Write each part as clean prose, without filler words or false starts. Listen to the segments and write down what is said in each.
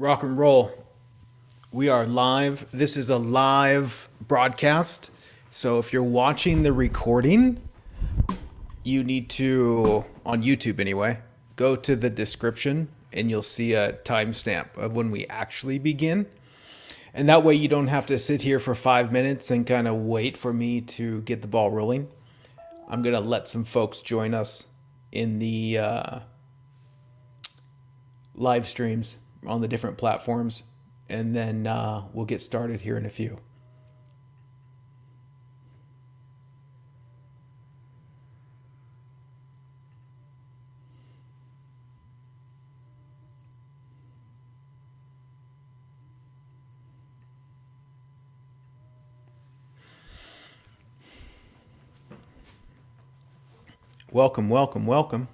Rock and roll. We are live. This is a live broadcast. So if you're watching the recording, you need to, on YouTube anyway, go to the description and you'll see a timestamp of when we actually begin. And that way you don't have to sit here for 5 minutes and kind of wait for me to get the ball rolling. I'm going to let some folks join us in the live streams on the different platforms, and then we'll get started here in a few. Welcome, welcome, welcome.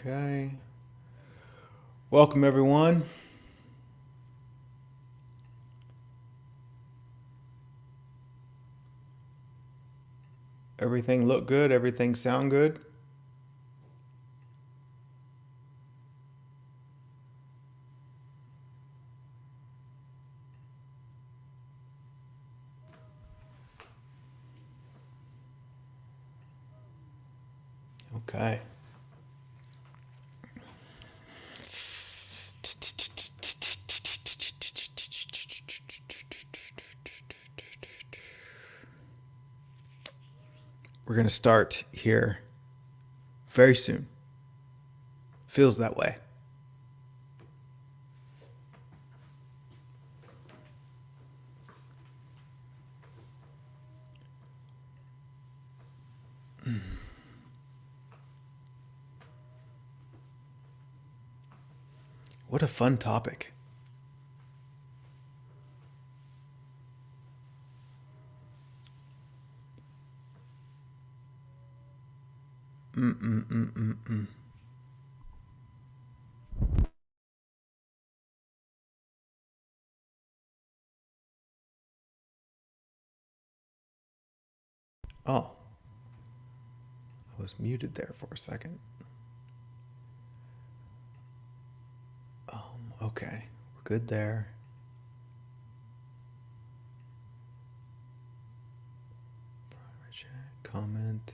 Okay. Welcome, everyone. Everything look good? Everything sound good? Okay. We're going to start here very soon. Feels that way. What a fun topic. Oh, I was muted there for a second. Okay, we're good there. Private chat, comment.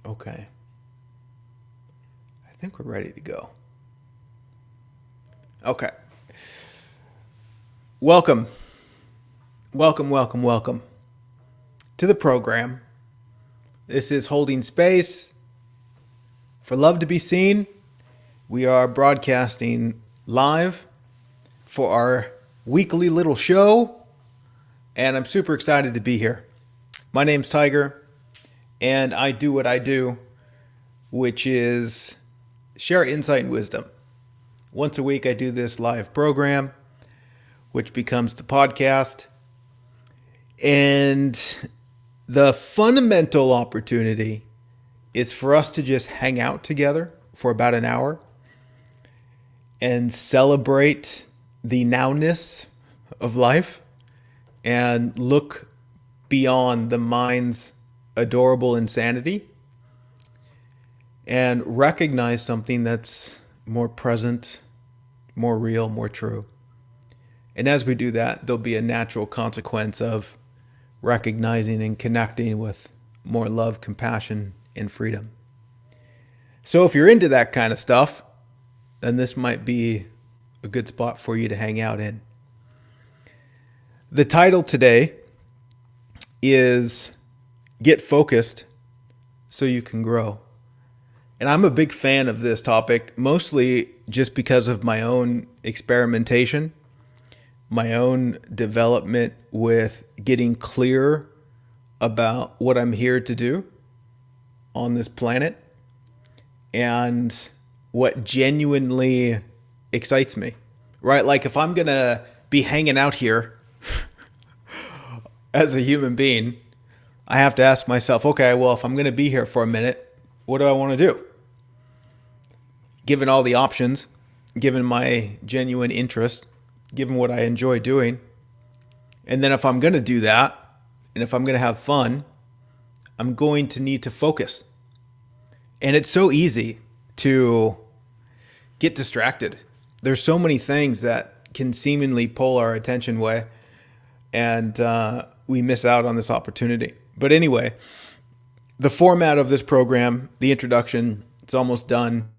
Okay. I think we're ready to go. Okay. Welcome. Welcome, welcome, welcome to the program. This is Holding Space for Love to Be Seen. We are broadcasting live for our weekly little show, and I'm super excited to be here. My name's Tiger, and I do what I do, which is share insight and wisdom. Once a week, I do this live program, which becomes the podcast. And the fundamental opportunity is for us to just hang out together for about an hour and celebrate the nowness of life and look beyond the mind's adorable insanity and recognize something that's more present, more real, more true. And as we do that, there'll be a natural consequence of recognizing and connecting with more love, compassion, and freedom. So if you're into that kind of stuff, then this might be a good spot for you to hang out in. The title today is Get Focused So You Can Grow. And I'm a big fan of this topic, mostly just because of my own experimentation, my own development with getting clear about what I'm here to do on this planet and what genuinely excites me, right? Like if I'm going to be hanging out here as a human being, I have to ask myself, okay, well, if I'm going to be here for a minute, what do I want to do? Given all the options, given my genuine interest, given what I enjoy doing. And then if I'm going to do that, and if I'm going to have fun, I'm going to need to focus. And it's so easy to get distracted. There's so many things that can seemingly pull our attention away, and we miss out on this opportunity. But anyway, the format of this program, the introduction, it's almost done.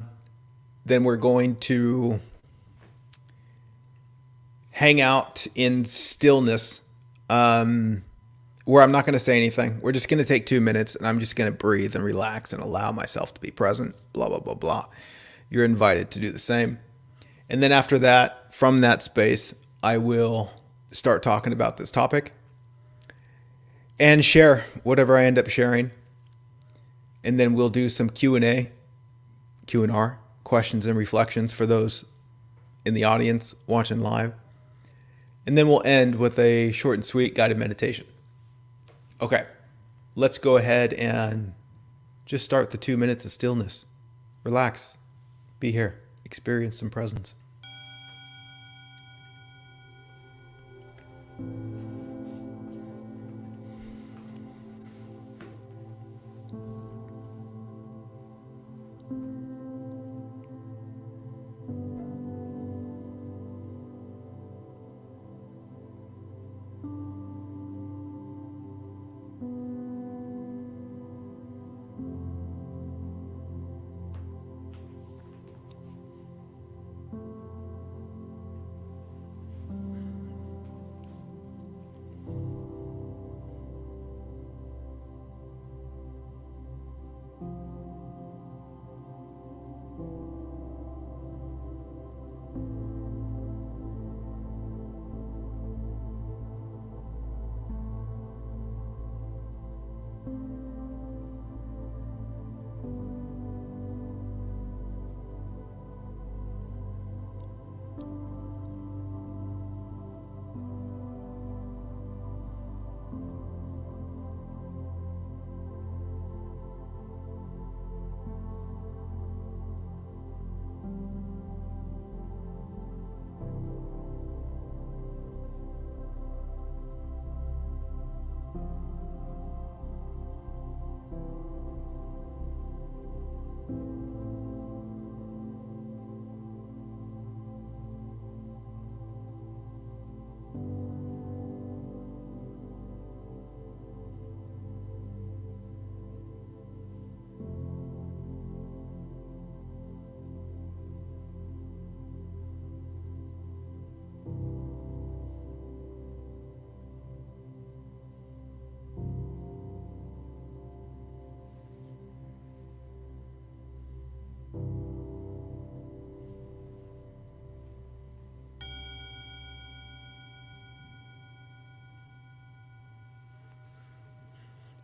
Then we're going to hang out in stillness, where I'm not going to say anything. We're just going to take 2 minutes and I'm just going to breathe and relax and allow myself to be present, blah, blah, blah, blah. You're invited to do the same. And then after that, from that space, I will start talking about this topic and share whatever I end up sharing. And then we'll do some Q&A, Q&R, questions and reflections for those in the audience watching live. And then we'll end with a short and sweet guided meditation. Okay, let's go ahead and just start the 2 minutes of stillness. Relax, be here, experience some presence.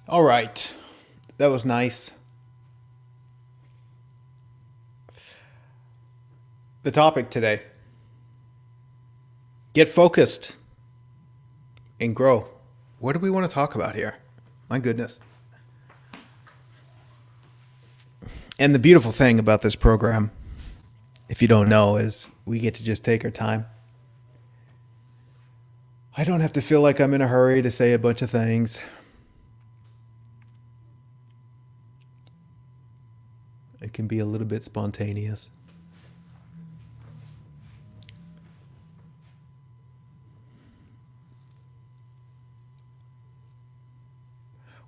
All right, that was nice. The topic today: get focused and grow. What do we want to talk about here? My goodness. And the beautiful thing about this program, if you don't know, is we get to just take our time. I don't have to feel like I'm in a hurry to say a bunch of things. It can be a little bit spontaneous.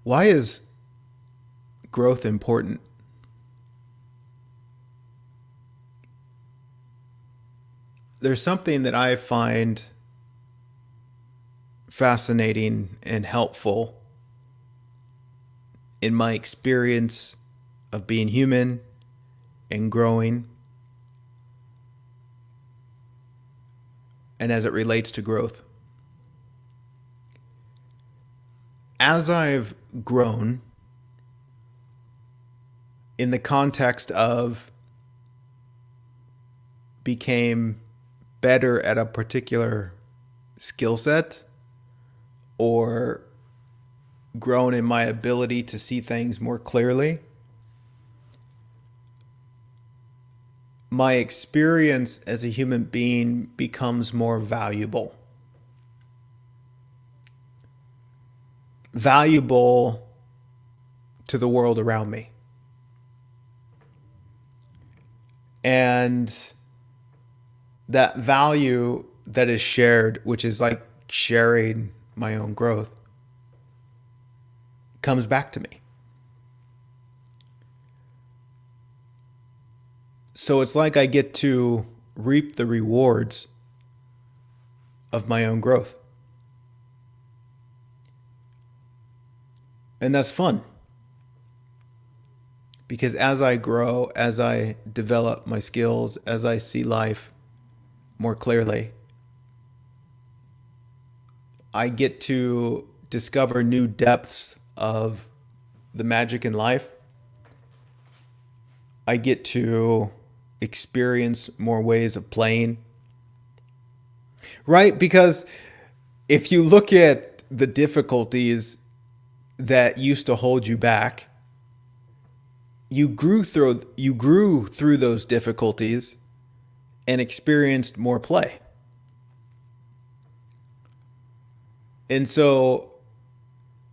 Why is growth important? There's something that I find fascinating and helpful in my experience of being human and growing, and as it relates to growth. as I've grown in the context of became better at a particular skill set or grown in my ability to see things more clearly, my experience as a human being becomes more valuable. Valuable to the world around me. And that value that is shared, which is like sharing my own growth, comes back to me. So it's like I get to reap the rewards of my own growth. And that's fun. Because as I grow, as I develop my skills, as I see life more clearly, I get to discover new depths of the magic in life. I get to experience more ways of playing. Right? Because if you look at the difficulties that used to hold you back, you grew through those difficulties and experienced more play. And so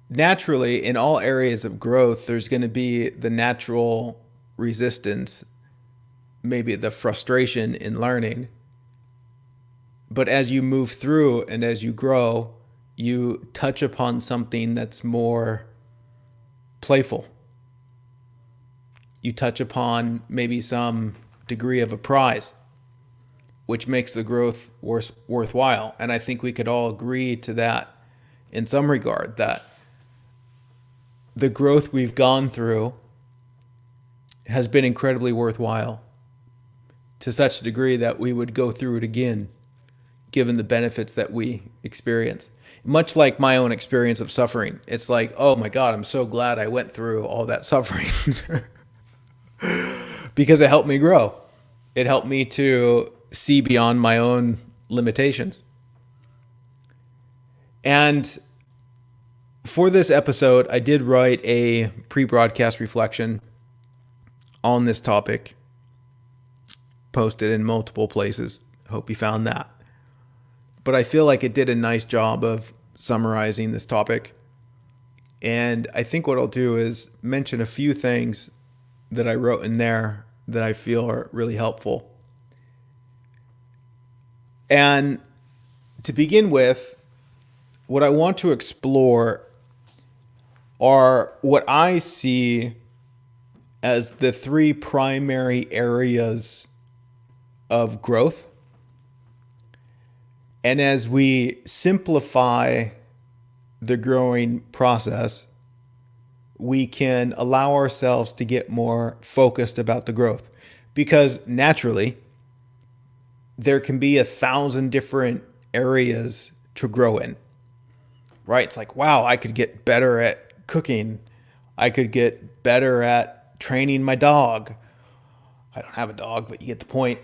naturally, in all areas of growth, there's going to be the natural resistance, maybe the frustration in learning. But as you move through and as you grow, you touch upon something that's more playful. You touch upon maybe some degree of a prize, which makes the growth worthwhile. And I think we could all agree to that in some regard, that the growth we've gone through has been incredibly worthwhile, to such a degree that we would go through it again, given the benefits that we experience. Much like my own experience of suffering. It's like, oh my God, I'm so glad I went through all that suffering because it helped me grow. It helped me to see beyond my own limitations. And for this episode, I did write a pre-broadcast reflection on this topic, posted in multiple places. Hope you found that. But I feel like it did a nice job of summarizing this topic. And I think what I'll do is mention a few things that I wrote in there that I feel are really helpful. And to begin with, what I want to explore are what I see as the three primary areas of growth. And as we simplify the growing process, we can allow ourselves to get more focused about the growth. Because naturally, there can be 1,000 different areas to grow in, right? It's like, wow, I could get better at cooking. I could get better at training my dog. I don't have a dog, but you get the point.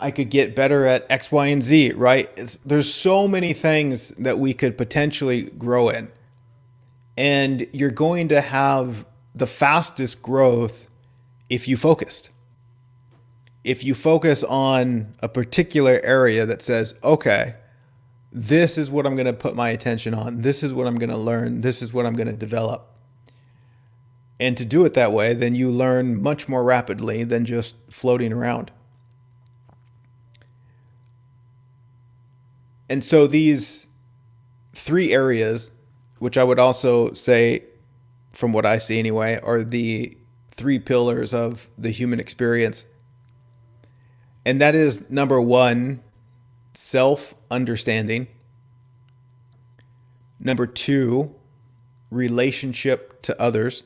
I could get better at X, Y, and Z, right? There's so many things that we could potentially grow in. And you're going to have the fastest growth if you focused. If you focus on a particular area that says, okay, this is what I'm going to put my attention on. This is what I'm going to learn. This is what I'm going to develop. And to do it that way, then you learn much more rapidly than just floating around. And so these three areas, which I would also say, from what I see anyway, are the three pillars of the human experience. And that is, number one, self-understanding. Number two, relationship to others.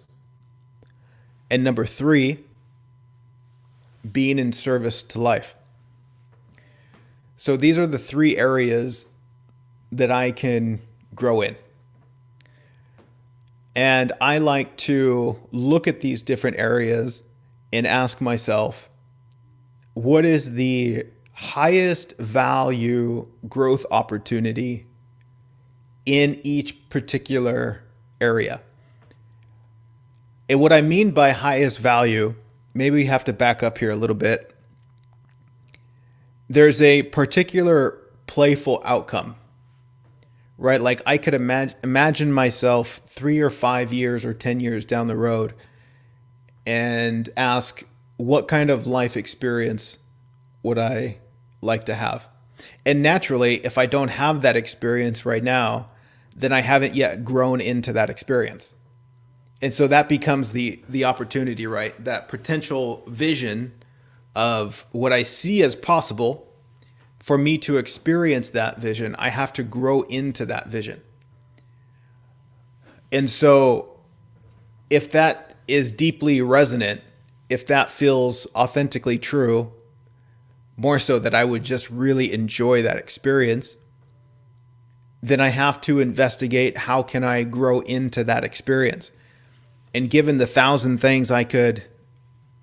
And number three, being in service to life. So these are the three areas that I can grow in. And I like to look at these different areas and ask myself, what is the highest value growth opportunity in each particular area? And what I mean by highest value, maybe we have to back up here a little bit. There's a particular playful outcome, right? Like I could imagine myself 3 or 5 years or 10 years down the road and ask, what kind of life experience would I like to have? And naturally, if I don't have that experience right now, then I haven't yet grown into that experience. And so that becomes the opportunity, right? That potential vision of what I see as possible. For me to experience that vision, I have to grow into that vision. And so if that is deeply resonant, if that feels authentically true, more so that I would just really enjoy that experience, then I have to investigate, how can I grow into that experience? And given the 1,000 things I could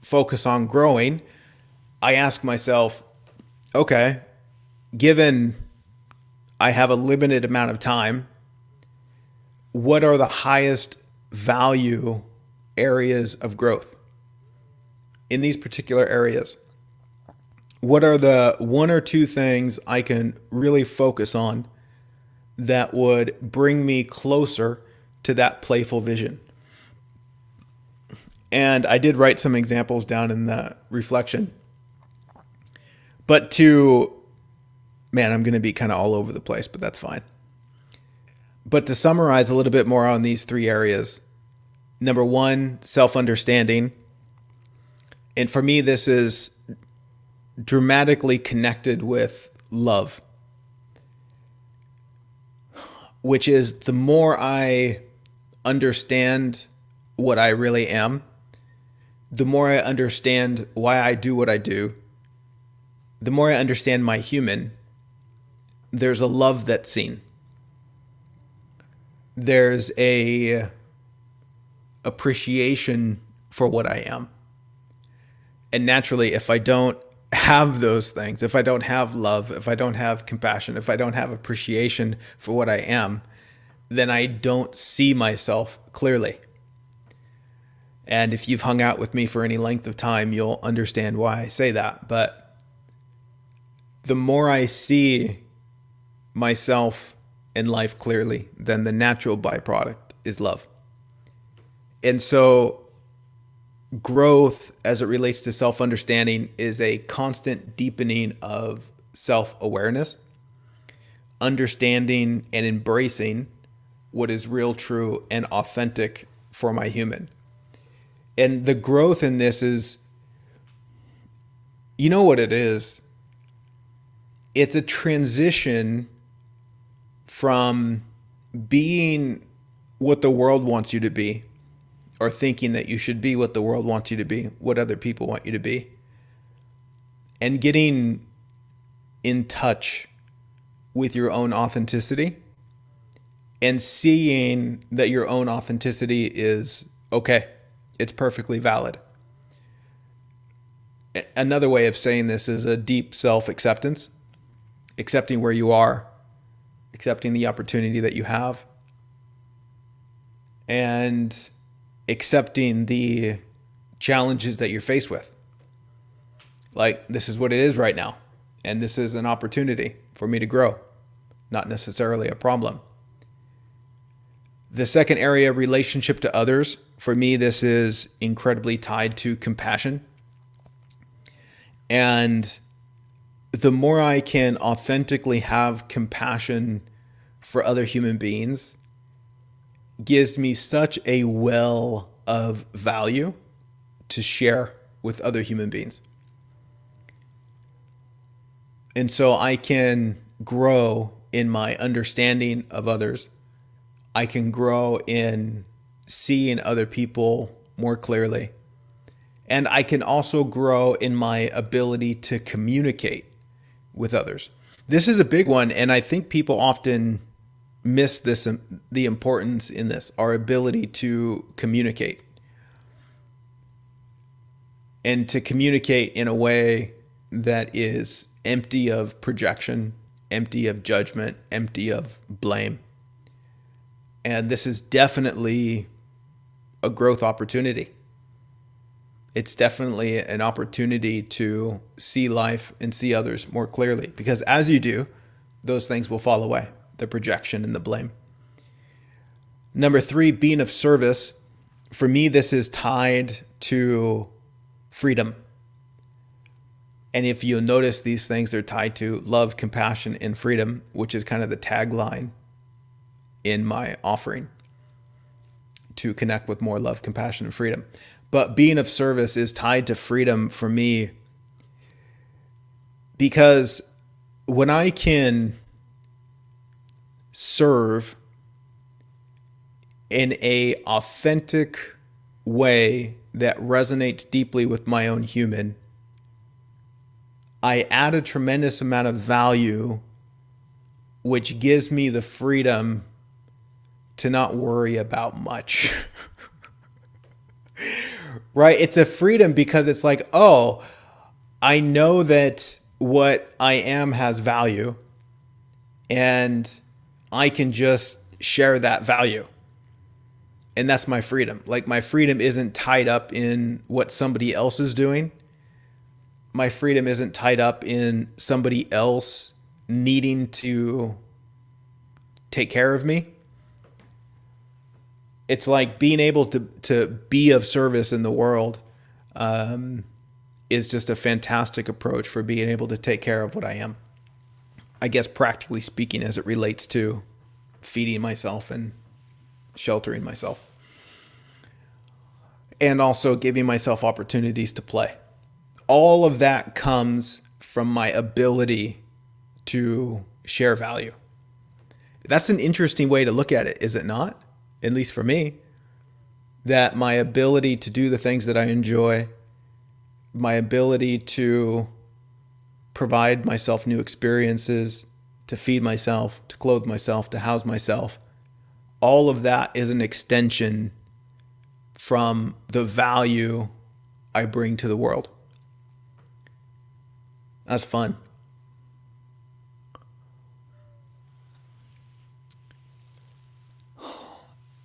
focus on growing, I ask myself, okay, given I have a limited amount of time, what are the highest value areas of growth in these particular areas? What are the 1 or 2 things I can really focus on that would bring me closer to that playful vision? And I did write some examples down in the reflection. But I'm going to be kind of all over the place, but that's fine. But to summarize a little bit more on these 3 areas, number 1, self-understanding. And for me, this is dramatically connected with love, which is the more I understand what I really am, the more I understand why I do what I do, the more I understand my human, there's a love that's seen. There's a appreciation for what I am. And naturally, if I don't have those things, if I don't have love, if I don't have compassion, if I don't have appreciation for what I am, then I don't see myself clearly. And if you've hung out with me for any length of time, you'll understand why I say that. But the more I see myself in life clearly, then the natural byproduct is love. And so growth as it relates to self-understanding is a constant deepening of self-awareness, understanding and embracing what is real, true, and authentic for my human. And the growth in this is, you know what it is? It's a transition from being what the world wants you to be, or thinking that you should be what the world wants you to be, what other people want you to be, and getting in touch with your own authenticity and seeing that your own authenticity is okay. It's perfectly valid. Another way of saying this is a deep self-acceptance, accepting where you are, accepting the opportunity that you have, and accepting the challenges that you're faced with. Like, this is what it is right now, and this is an opportunity for me to grow, not necessarily a problem. The second area, relationship to others. For me, this is incredibly tied to compassion. And the more I can authentically have compassion for other human beings, gives me such a well of value to share with other human beings. And so I can grow in my understanding of others. I can grow in seeing other people more clearly. And I can also grow in my ability to communicate with others. This is a big one, and I think people often miss this, the importance in this, our ability to communicate, and to communicate in a way that is empty of projection, empty of judgment, empty of blame. And this is definitely a growth opportunity. It's definitely an opportunity to see life and see others more clearly, because as you do, those things will fall away, the projection and the blame. Number 3, being of service. For me, this is tied to freedom. And if you notice, these things are tied to love, compassion, and freedom, which is kind of the tagline in my offering, to connect with more love, compassion, and freedom. But being of service is tied to freedom for me, because when I can serve in a authentic way that resonates deeply with my own human, I add a tremendous amount of value, which gives me the freedom to not worry about much. Right? It's a freedom because it's like, oh, I know that what I am has value, and I can just share that value. And that's my freedom. Like, my freedom isn't tied up in what somebody else is doing. My freedom isn't tied up in somebody else needing to take care of me. It's like being able to be of service in the world is just a fantastic approach for being able to take care of what I am. I guess practically speaking, as it relates to feeding myself and sheltering myself, and also giving myself opportunities to play. All of that comes from my ability to share value. That's an interesting way to look at it, is it not? At least for me, that my ability to do the things that I enjoy, my ability to provide myself new experiences, to feed myself, to clothe myself, to house myself, all of that is an extension from the value I bring to the world. That's fun.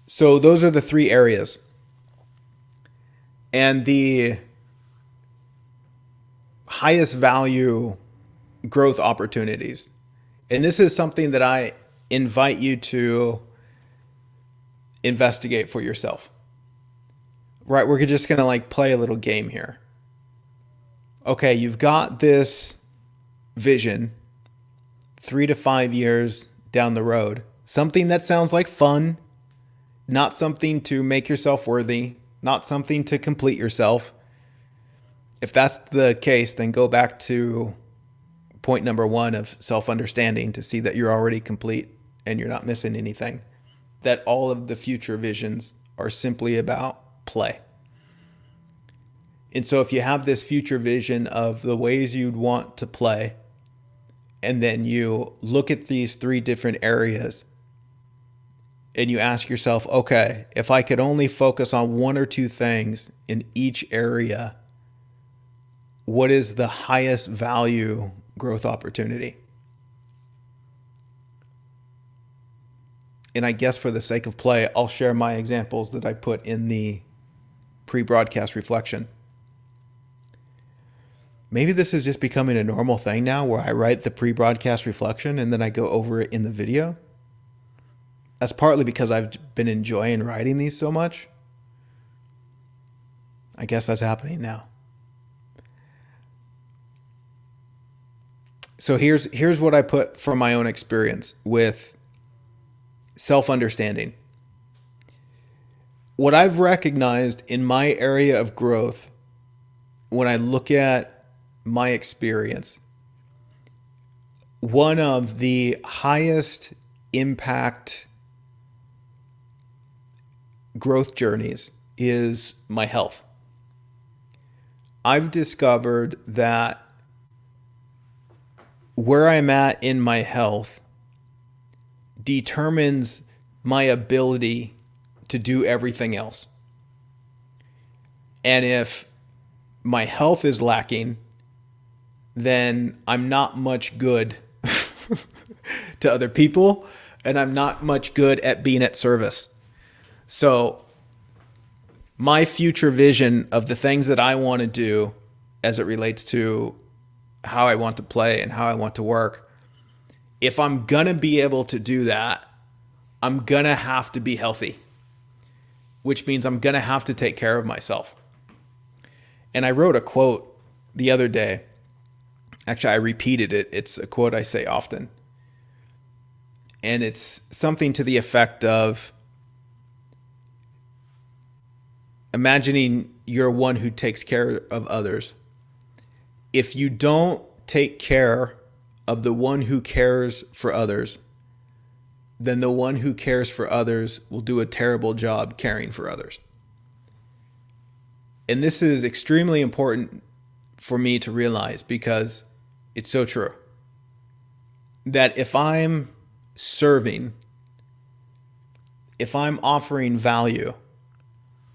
So those are the 3 areas. And the highest value growth opportunities. And this is something that I invite you to investigate for yourself. Right? We're just going to like play a little game here. Okay, you've got this vision 3 to 5 years down the road. Something that sounds like fun, not something to make yourself worthy, not something to complete yourself. If that's the case, then go back to point number 1 of self-understanding to see that you're already complete and you're not missing anything. That all of the future visions are simply about play. And so if you have this future vision of the ways you'd want to play, and then you look at these 3 different areas, and you ask yourself, okay, if I could only focus on 1 or 2 things in each area, what is the highest value growth opportunity? And I guess for the sake of play, I'll share my examples that I put in the pre-broadcast reflection. Maybe this is just becoming a normal thing now, where I write the pre-broadcast reflection and then I go over it in the video. That's partly because I've been enjoying writing these so much. I guess that's happening now. So here's what I put from my own experience with self-understanding. What I've recognized in my area of growth, when I look at my experience, one of the highest impact growth journeys is my health. I've discovered that where I'm at in my health determines my ability to do everything else. And if my health is lacking, then I'm not much good to other people, and I'm not much good at being at service. So my future vision of the things that I want to do as it relates to how I want to play and how I want to work, if I'm going to be able to do that, I'm going to have to be healthy, which means I'm going to have to take care of myself. And I wrote a quote the other day. Actually, I repeated it. It's a quote I say often. And it's something to the effect of, imagining you're one who takes care of others. If you don't take care of the one who cares for others, then the one who cares for others will do a terrible job caring for others. And this is extremely important for me to realize, because it's so true. That if I'm serving, if I'm offering value,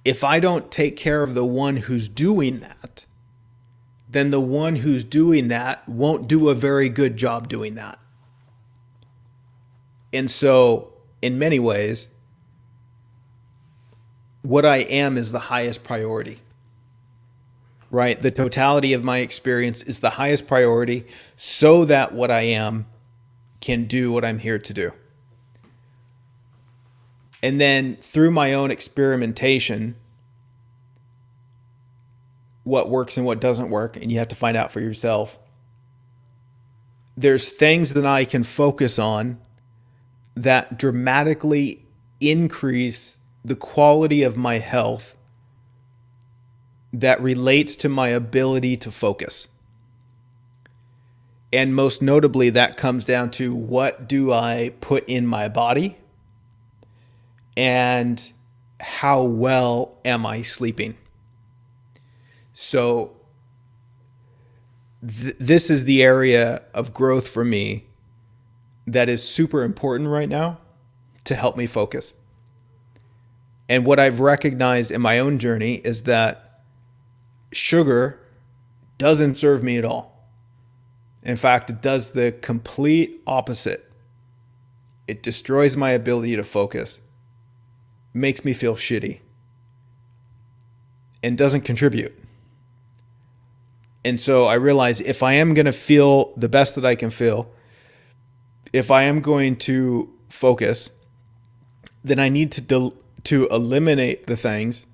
if I don't take care of the one who's doing that, then the one who's doing that won't do a very good job doing that. And so, in many ways, what I am is the highest priority, right? The totality of my experience is the highest priority, so that what I am can do what I'm here to do. And then through my own experimentation, what works and what doesn't work, and you have to find out for yourself. There's things that I can focus on that dramatically increase the quality of my health that relates to my ability to focus. And most notably, that comes down to, what do I put in my body? And how well am I sleeping? So this is the area of growth for me that is super important right now to help me focus. And what I've recognized in my own journey is that sugar doesn't serve me at all. In fact, it does the complete opposite. It destroys my ability to focus, makes me feel shitty, and doesn't contribute. And so I realize, if I am going to feel the best that I can feel, if I am going to focus, then I need to eliminate the things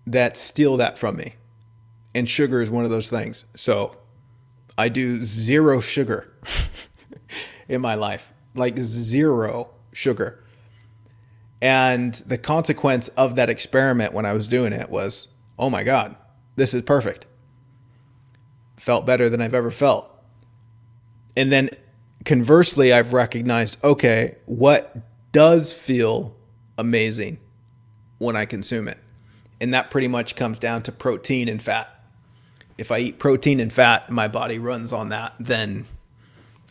that steal that from me. And sugar is one of those things. So I do zero sugar in my life, like zero sugar. And the consequence of that experiment when I was doing it was, oh my God, this is perfect. Felt better than I've ever felt. And then conversely, I've recognized, okay, what does feel amazing when I consume it? And that pretty much comes down to protein and fat. If I eat protein and fat, my body runs on that, then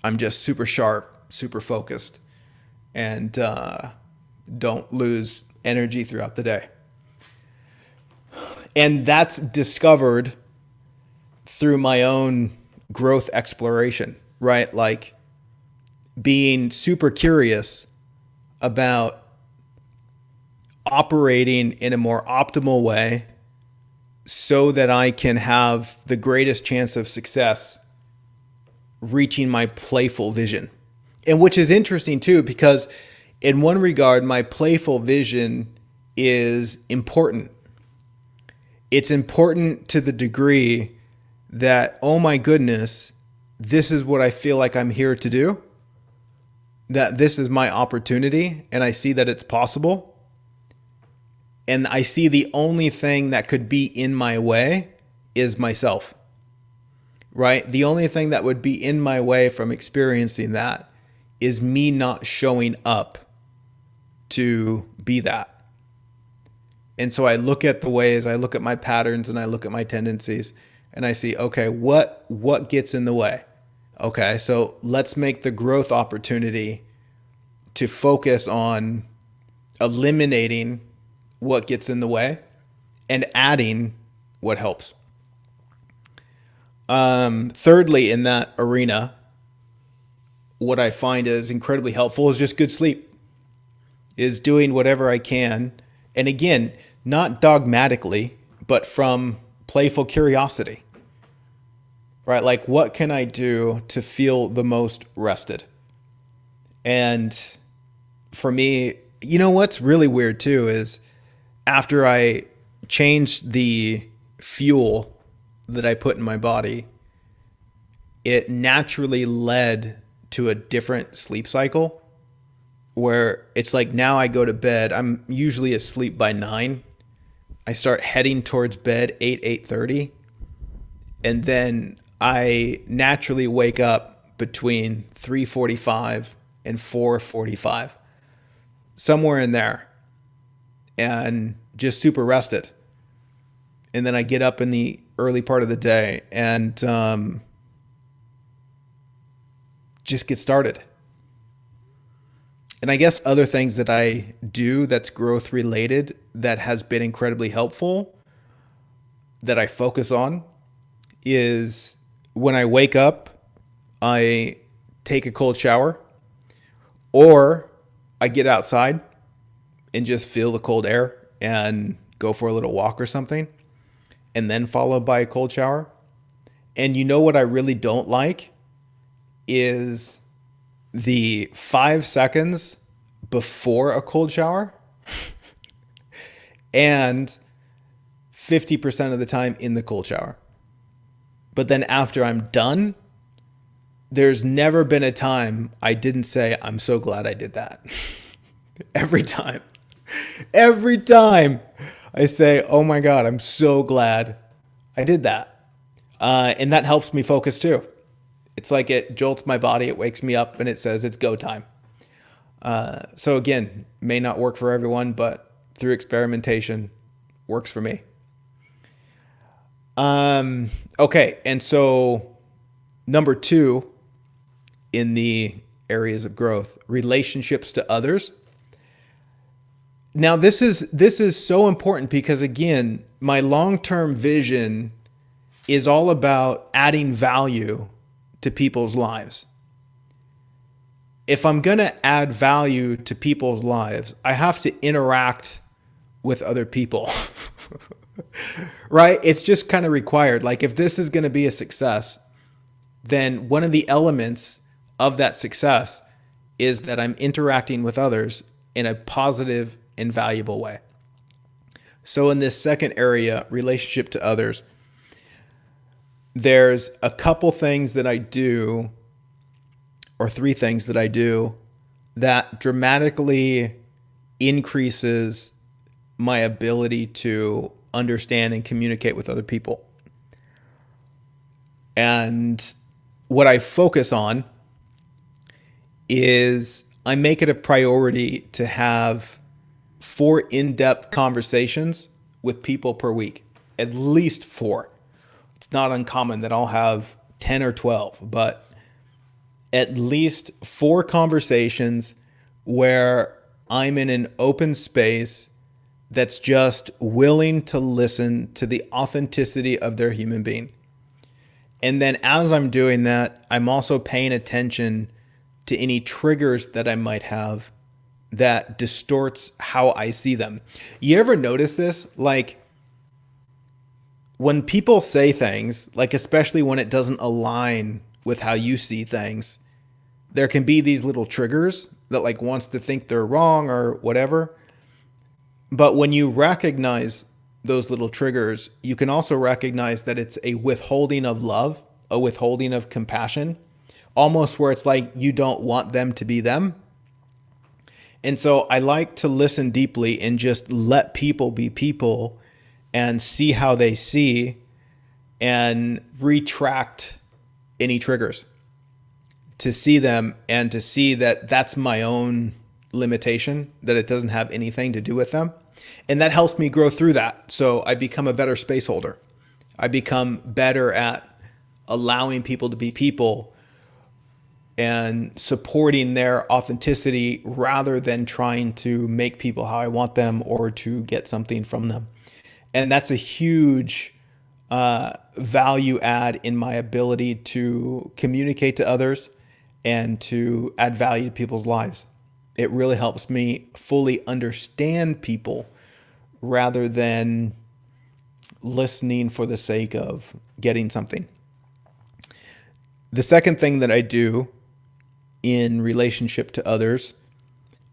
I'm just super sharp, super focused, and don't lose energy throughout the day. And that's discovered through my own growth exploration, right? Like being super curious about operating in a more optimal way so that I can have the greatest chance of success reaching my playful vision. And which is interesting too, because in one regard, my playful vision is important. It's important to the degree that, oh my goodness, this is what I feel like I'm here to do, that this is my opportunity, and I see that it's possible. And I see the only thing that could be in my way is myself, right? The only thing that would be in my way from experiencing that is me not showing up to be that. And so I look at the ways, I look at my patterns, and I look at my tendencies, and I see, okay, what gets in the way? Okay, so let's make the growth opportunity to focus on eliminating what gets in the way and adding what helps. Thirdly, in that arena, what I find is incredibly helpful is just good sleep, is doing whatever I can. And again, not dogmatically, but from playful curiosity, right? Like, what can I do to feel the most rested? And for me, you know, what's really weird too is after I changed the fuel that I put in my body, it naturally led to a different sleep cycle where it's like now I go to bed, I'm usually asleep by 9. I start heading towards bed 8:30, and then I naturally wake up between 3:45 and 4:45, somewhere in there, and just super rested. And then I get up in the early part of the day and just get started. And I guess other things that I do that's growth related that has been incredibly helpful that I focus on is when I wake up, I take a cold shower, or I get outside and just feel the cold air and go for a little walk or something, and then followed by a cold shower. And you know what I really don't like is the 5 seconds before a cold shower and 50% of the time in the cold shower. But then after I'm done, there's never been a time I didn't say, I'm so glad I did that. Every time I say, oh my God, I'm so glad I did that. And that helps me focus too. It's like it jolts my body, it wakes me up, and it says it's go time. So again, may not work for everyone, but through experimentation, works for me. Okay, and so number 2 in the areas of growth, relationships to others. Now this is so important because again, my long-term vision is all about adding value to people's lives. If I'm going to add value to people's lives, I have to interact with other people, right? It's just kind of required. Like if this is going to be a success, then one of the elements of that success is that I'm interacting with others in a positive and valuable way. So in this second area, relationship to others, there's a couple things that I do, or 3 things that I do, that dramatically increases my ability to understand and communicate with other people. And what I focus on is I make it a priority to have 4 in-depth conversations with people per week, at least 4. It's not uncommon that I'll have 10 or 12, but at least 4 conversations where I'm in an open space that's just willing to listen to the authenticity of their human being. And then as I'm doing that, I'm also paying attention to any triggers that I might have that distorts how I see them. You ever notice this? Like when people say things, like especially when it doesn't align with how you see things, there can be these little triggers that like wants to think they're wrong or whatever. But when you recognize those little triggers, you can also recognize that it's a withholding of love, a withholding of compassion, almost where it's like you don't want them to be them. And so I like to listen deeply and just let people be people and see how they see and retract any triggers to see them and to see that that's my own limitation, that it doesn't have anything to do with them. And that helps me grow through that. So I become a better space holder. I become better at allowing people to be people and supporting their authenticity rather than trying to make people how I want them or to get something from them. And that's a huge value add in my ability to communicate to others and to add value to people's lives. It really helps me fully understand people rather than listening for the sake of getting something. The second thing that I do in relationship to others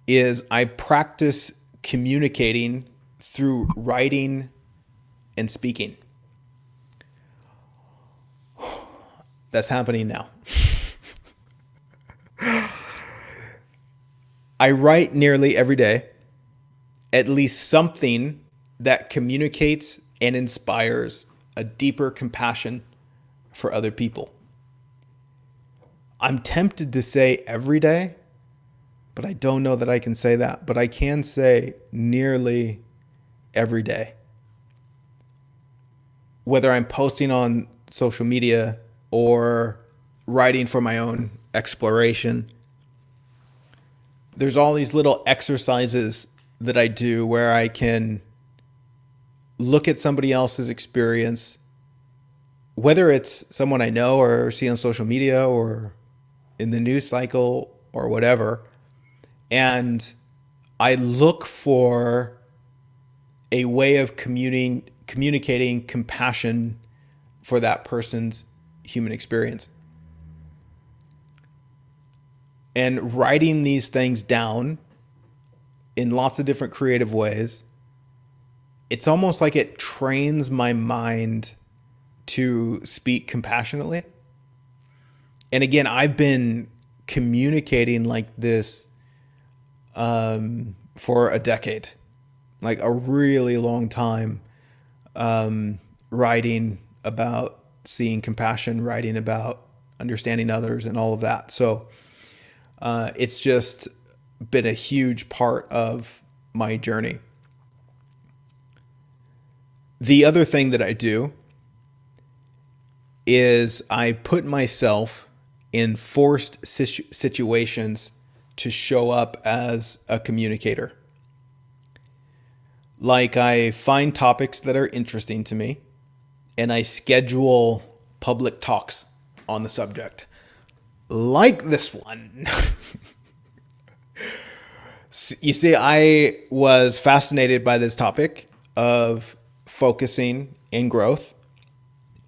is I practice communicating through writing and speaking. That's happening now. I write nearly every day, at least something that communicates and inspires a deeper compassion for other people. I'm tempted to say every day, but I don't know that I can say that. But I can say nearly every day. Whether I'm posting on social media or writing for my own exploration, there's all these little exercises that I do where I can look at somebody else's experience, whether it's someone I know or see on social media or in the news cycle or whatever. And I look for a way of communicating compassion for that person's human experience. And writing these things down in lots of different creative ways, it's almost like it trains my mind to speak compassionately. And again, I've been communicating like this for a decade, like a really long time, writing about seeing compassion, writing about understanding others and all of that. So it's just been a huge part of my journey. The other thing that I do is I put myself in forced situations to show up as a communicator. Like I find topics that are interesting to me and I schedule public talks on the subject. Like this one. You see, I was fascinated by this topic of focusing and growth.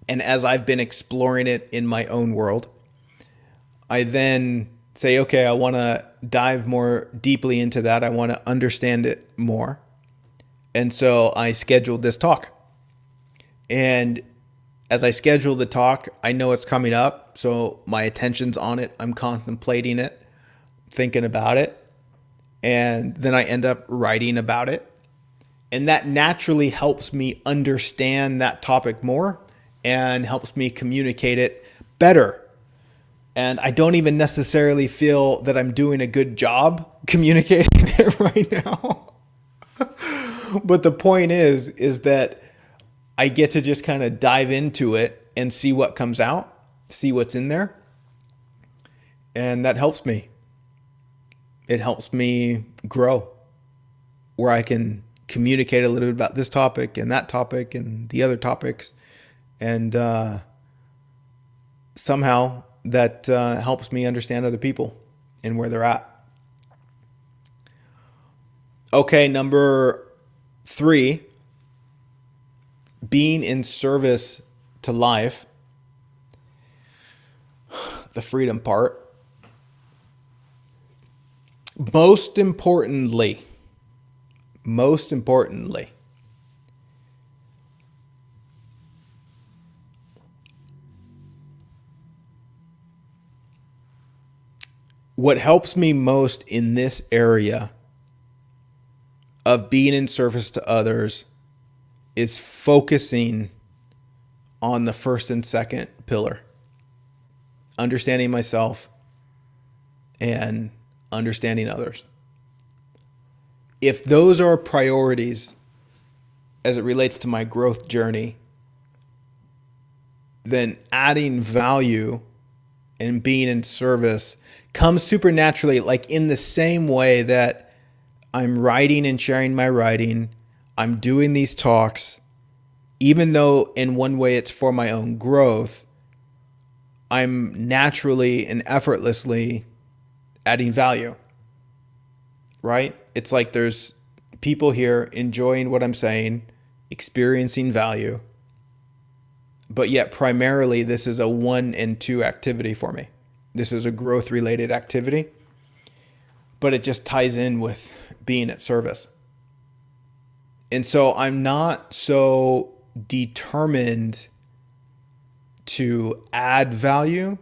And as I've been exploring it in my own world, I then say, okay, I want to dive more deeply into that. I want to understand it more. And so I scheduled this talk. And as I schedule the talk, I know it's coming up. So my attention's on it. I'm contemplating it, thinking about it. And then I end up writing about it. And that naturally helps me understand that topic more and helps me communicate it better. And I don't even necessarily feel that I'm doing a good job communicating it right now. But the point is that I get to just kind of dive into it and see what comes out, see what's in there. And that helps me. It helps me grow where I can communicate a little bit about this topic and that topic and the other topics. And somehow that helps me understand other people and where they're at. Okay, number 3, being in service to life, the freedom part. Most importantly, what helps me most in this area of being in service to others is focusing on the first and second pillar, understanding myself and understanding others. If those are priorities as it relates to my growth journey, then adding value and being in service comes supernaturally, like in the same way that I'm writing and sharing my writing, I'm doing these talks, even though in one way it's for my own growth, I'm naturally and effortlessly adding value, right? It's like there's people here enjoying what I'm saying, experiencing value, but yet primarily this is a 1 and 2 activity for me. This is a growth related activity, but it just ties in with being at service. And so I'm not so determined to add value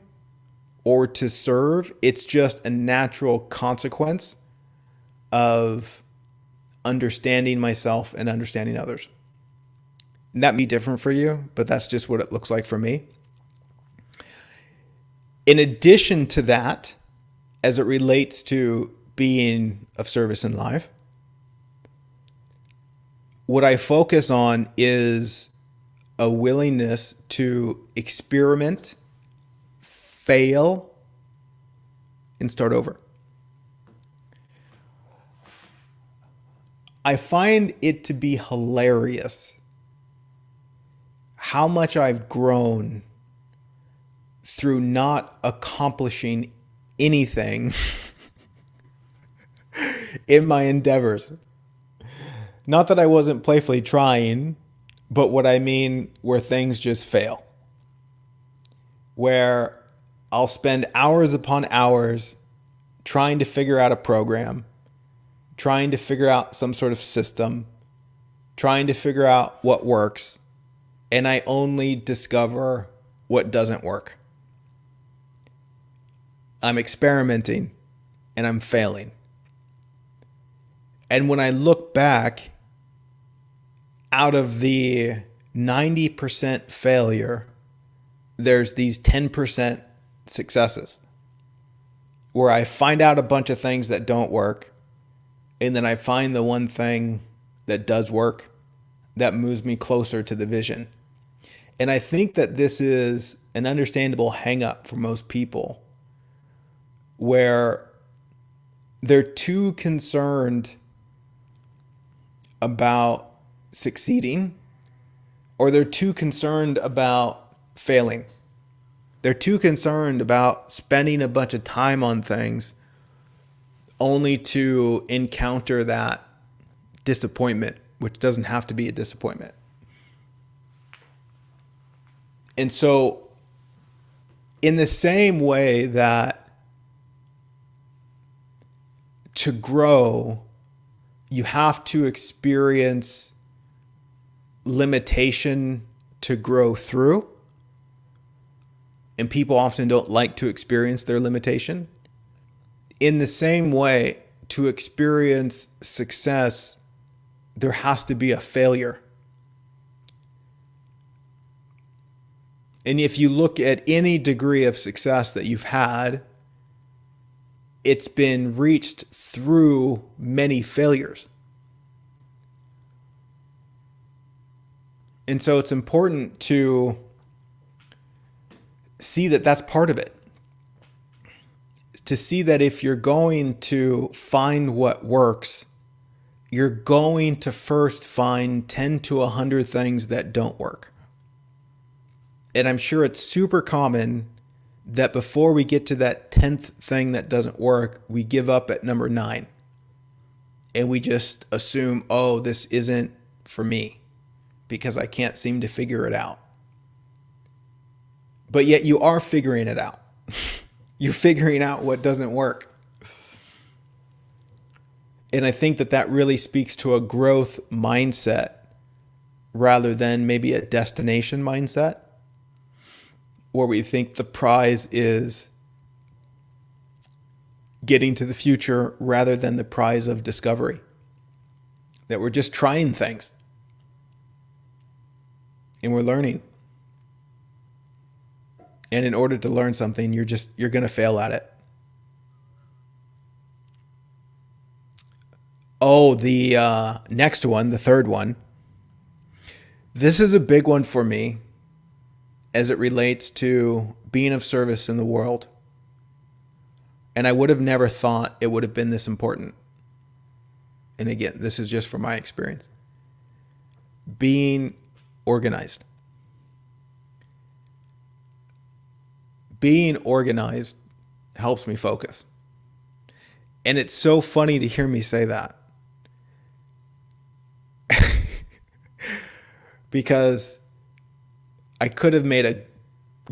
or to serve. It's just a natural consequence of understanding myself and understanding others. And that may be different for you, but that's just what it looks like for me. In addition to that, as it relates to being of service in life, what I focus on is a willingness to experiment, fail, and start over. I find it to be hilarious how much I've grown through not accomplishing anything in my endeavors. Not that I wasn't playfully trying, but what I mean where things just fail. Where I'll spend hours upon hours trying to figure out a program, trying to figure out some sort of system, trying to figure out what works, and I only discover what doesn't work. I'm experimenting and I'm failing. And when I look back, out of the 90% failure, there's these 10% successes where I find out a bunch of things that don't work, and then I find the one thing that does work that moves me closer to the vision. And I think that this is an understandable hang up for most people where they're too concerned about succeeding, or they're too concerned about failing. They're too concerned about spending a bunch of time on things only to encounter that disappointment, which doesn't have to be a disappointment. And so, in the same way that to grow, you have to experience limitation to grow through. And people often don't like to experience their limitation. In the same way, to experience success, there has to be a failure. And if you look at any degree of success that you've had, it's been reached through many failures. And so it's important to see that that's part of it. To see that if you're going to find what works, you're going to first find 10 to 100 things that don't work. And I'm sure it's super common that before we get to that 10th thing that doesn't work, we give up at number 9. And we just assume, oh, this isn't for me because I can't seem to figure it out. But yet you are figuring it out. You're figuring out what doesn't work. And I think that that really speaks to a growth mindset rather than maybe a destination mindset, where we think the prize is getting to the future rather than the prize of discovery. That we're just trying things and we're learning. And in order to learn something, you're going to fail at it. Oh, the next one, the third one. This is a big one for me as it relates to being of service in the world. And I would have never thought it would have been this important. And again, this is just from my experience. Being organized. Being organized helps me focus. And it's so funny to hear me say that. Because I could have made a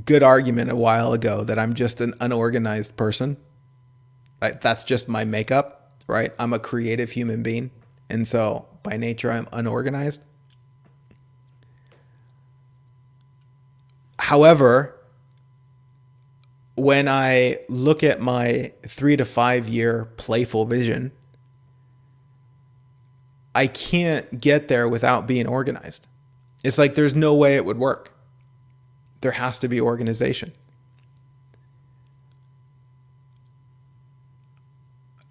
good argument a while ago that I'm just an unorganized person. That's just my makeup, right? I'm a creative human being. And so by nature, I'm unorganized. However, when I look at my 3 to 5 year playful vision, I can't get there without being organized. It's like there's no way it would work. There has to be organization.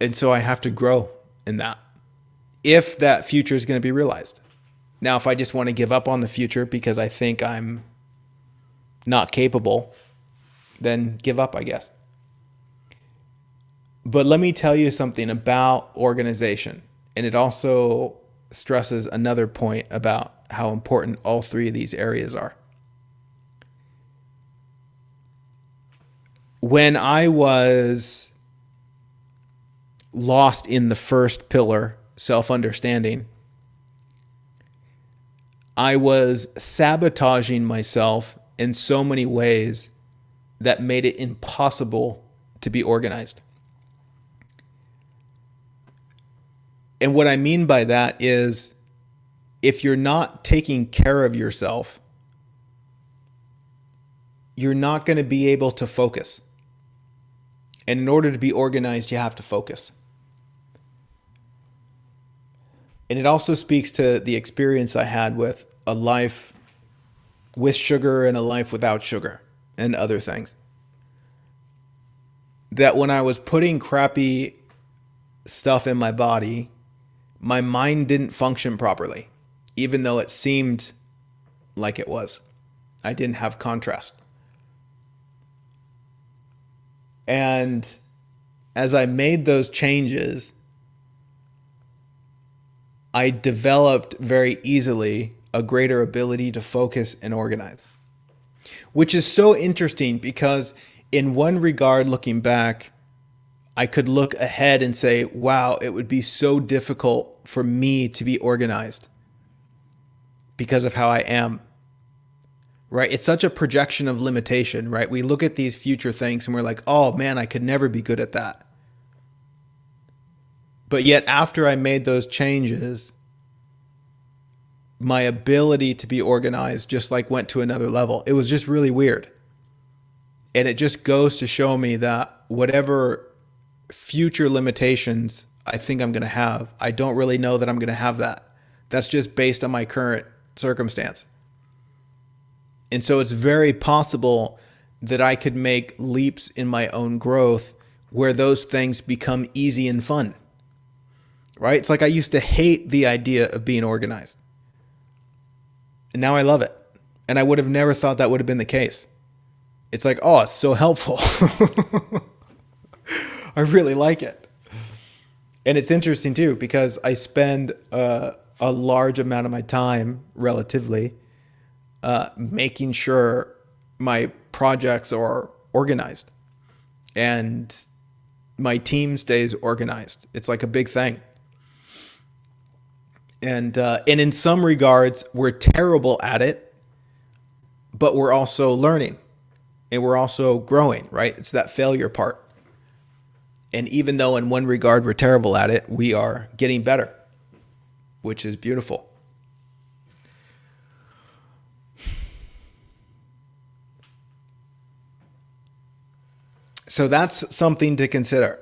And so I have to grow in that, if that future is going to be realized. Now, if I just want to give up on the future because I think I'm not capable, then give up, I guess. But let me tell you something about organization. And it also stresses another point about how important all three of these areas are. When I was lost in the first pillar, self-understanding, I was sabotaging myself in so many ways that made it impossible to be organized. And what I mean by that is, if you're not taking care of yourself, you're not going to be able to focus. And in order to be organized, you have to focus. And it also speaks to the experience I had with a life with sugar and a life without sugar and other things. That when I was putting crappy stuff in my body, my mind didn't function properly, even though it seemed like it was. I didn't have contrast. And as I made those changes, I developed very easily a greater ability to focus and organize. Which is so interesting because in one regard, looking back, I could look ahead and say, wow, it would be so difficult for me to be organized because of how I am. Right? It's such a projection of limitation, right? We look at these future things and we're like, oh man, I could never be good at that. But yet after I made those changes, my ability to be organized just like went to another level. It was just really weird. And it just goes to show me that whatever future limitations I think I'm going to have, I don't really know that I'm going to have that. That's just based on my current circumstance. And so it's very possible that I could make leaps in my own growth where those things become easy and fun. Right? It's like I used to hate the idea of being organized. And now I love it. And I would have never thought that would have been the case. It's like, oh, it's so helpful. I really like it. And it's interesting too, because I spend a large amount of my time, relatively, making sure my projects are organized and my team stays organized. It's like a big thing. And in some regards, we're terrible at it, but we're also learning and we're also growing, right? It's that failure part. And even though in one regard we're terrible at it, we are getting better, which is beautiful. So that's something to consider.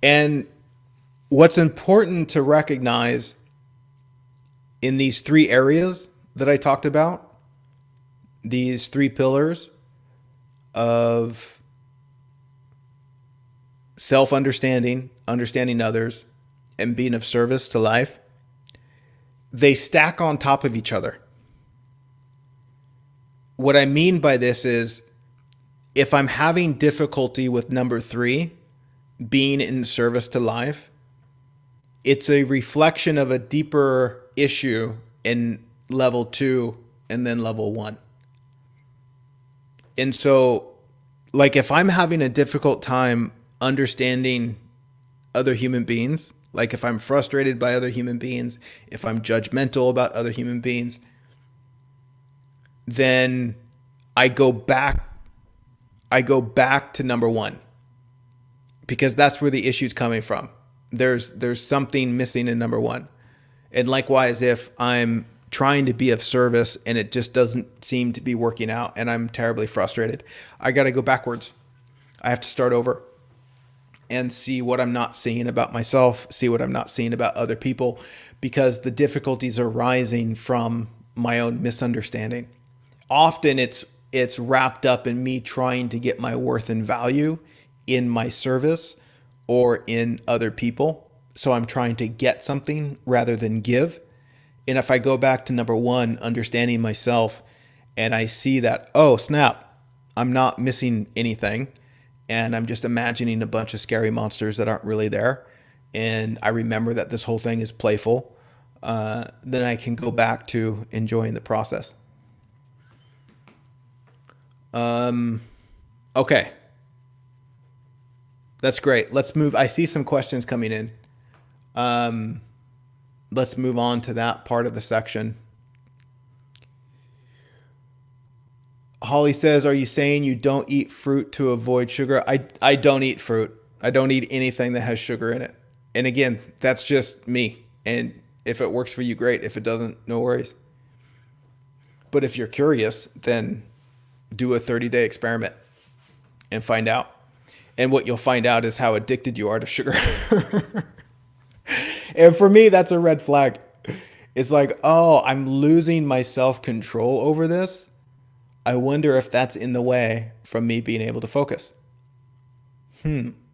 And what's important to recognize in these three areas that I talked about, these three pillars of self-understanding, understanding others, and being of service to life, they stack on top of each other. what I mean by this is if I'm having difficulty with number 3, being in service to life, it's a reflection of a deeper issue in level 2 and then level 1. And so, like, if I'm having a difficult time understanding other human beings, like if I'm frustrated by other human beings, if I'm judgmental about other human beings, then I go back to number 1 because that's where the issue's coming from. There's something missing in number 1. And likewise, if I'm trying to be of service and it just doesn't seem to be working out and I'm terribly frustrated, I got to go backwards. I have to start over and see what I'm not seeing about myself, see what I'm not seeing about other people, because the difficulties are rising from my own misunderstanding. Often it's wrapped up in me trying to get my worth and value in my service or in other people. So I'm trying to get something rather than give. And if I go back to number 1, understanding myself, and I see that, oh, snap, I'm not missing anything, and I'm just imagining a bunch of scary monsters that aren't really there, and I remember that this whole thing is playful, then I can go back to enjoying the process. Okay. That's great. Let's move. I see some questions coming in. Let's move on to that part of the section. Holly says, are you saying you don't eat fruit to avoid sugar? I don't eat fruit. I don't eat anything that has sugar in it. And again, that's just me. And if it works for you, great. If it doesn't, no worries. But if you're curious, then do a 30-day experiment and find out. And what you'll find out is how addicted you are to sugar. And for me, that's a red flag. It's like, oh, I'm losing my self-control over this. I wonder if that's in the way from me being able to focus.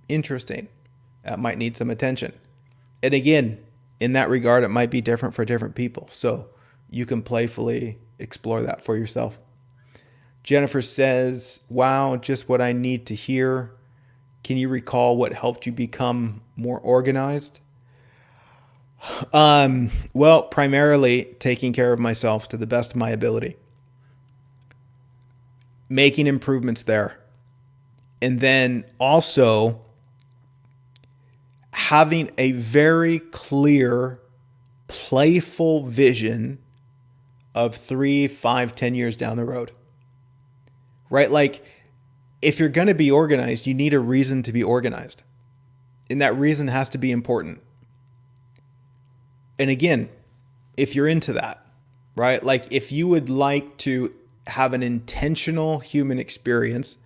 Interesting. That might need some attention. And again, in that regard, it might be different for different people. So you can playfully explore that for yourself. Jennifer says, wow, just what I need to hear. Can you recall what helped you become more organized? Well, primarily taking care of myself to the best of my ability, making improvements there, and then also having a very clear, playful vision of 3, 5, 10 years down the road, right? Like, if you're going to be organized, you need a reason to be organized. And that reason has to be important. And again, if you're into that, right? Like if you would like to have an intentional human experience,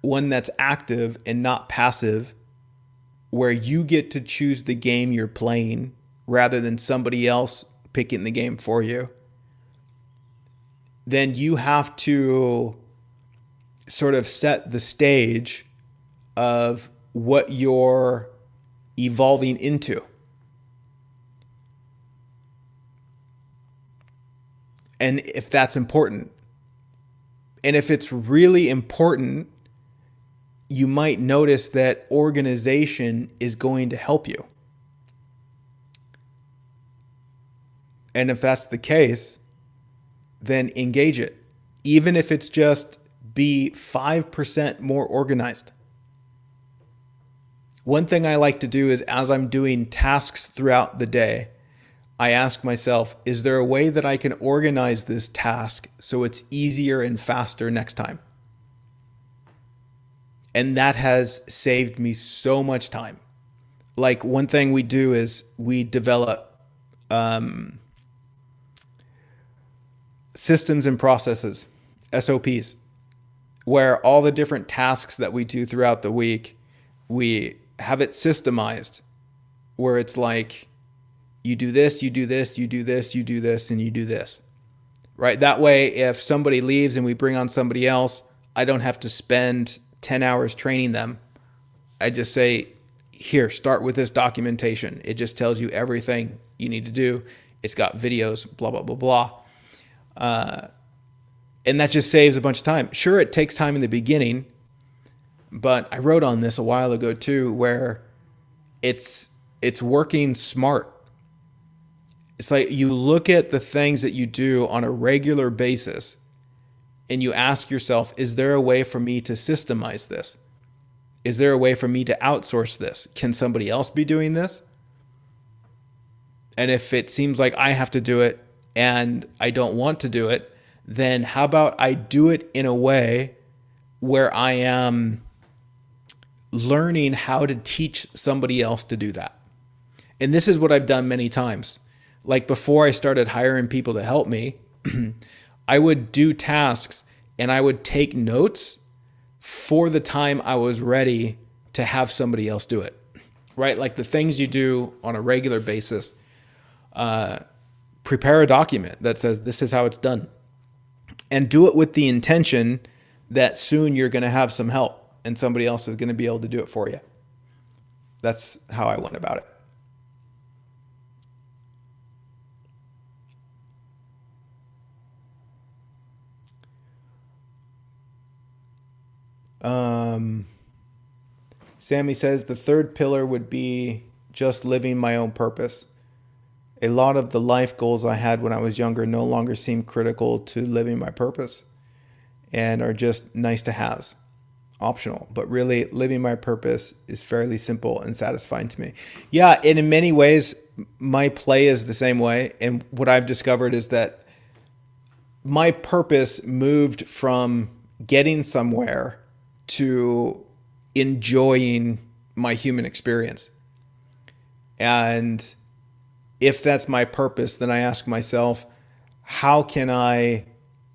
one that's active and not passive, where you get to choose the game you're playing rather than somebody else picking the game for you, then you have to sort of set the stage of what you're evolving into. And if that's important, and if it's really important, you might notice that organization is going to help you. And if that's the case, then engage it. Even if it's just be 5% more organized. One thing I like to do is as I'm doing tasks throughout the day, I ask myself, is there a way that I can organize this task so it's easier and faster next time? And that has saved me so much time. Like one thing we do is we develop systems and processes, SOPs, where all the different tasks that we do throughout the week, we have it systemized, where it's like, you do this, you do this, you do this, you do this, and you do this, right? That way, if somebody leaves and we bring on somebody else, I don't have to spend 10 hours training them. I just say, here, start with this documentation. It just tells you everything you need to do. It's got videos, blah, blah, blah, blah. And that just saves a bunch of time. Sure, it takes time in the beginning, but I wrote on this a while ago too, where it's working smart. It's like you look at the things that you do on a regular basis and you ask yourself, is there a way for me to systemize this? Is there a way for me to outsource this? Can somebody else be doing this? And if it seems like I have to do it and I don't want to do it, then how about I do it in a way where I am learning how to teach somebody else to do that? And this is what I've done many times. Like before I started hiring people to help me, I would do tasks and I would take notes for the time I was ready to have somebody else do it, right? Like the things you do on a regular basis. Prepare a document that says this is how it's done, and do it with the intention that soon you're going to have some help and somebody else is going to be able to do it for you. That's how I went about it. Sammy says the third pillar would be just living my own purpose. A lot of the life goals I had when I was younger no longer seem critical to living my purpose and are just nice to haves, optional. But really, living my purpose is fairly simple and satisfying to me. Yeah, and in many ways, my play is the same way. And what I've discovered is that my purpose moved from getting somewhere to enjoying my human experience. And if that's my purpose, then I ask myself, how can I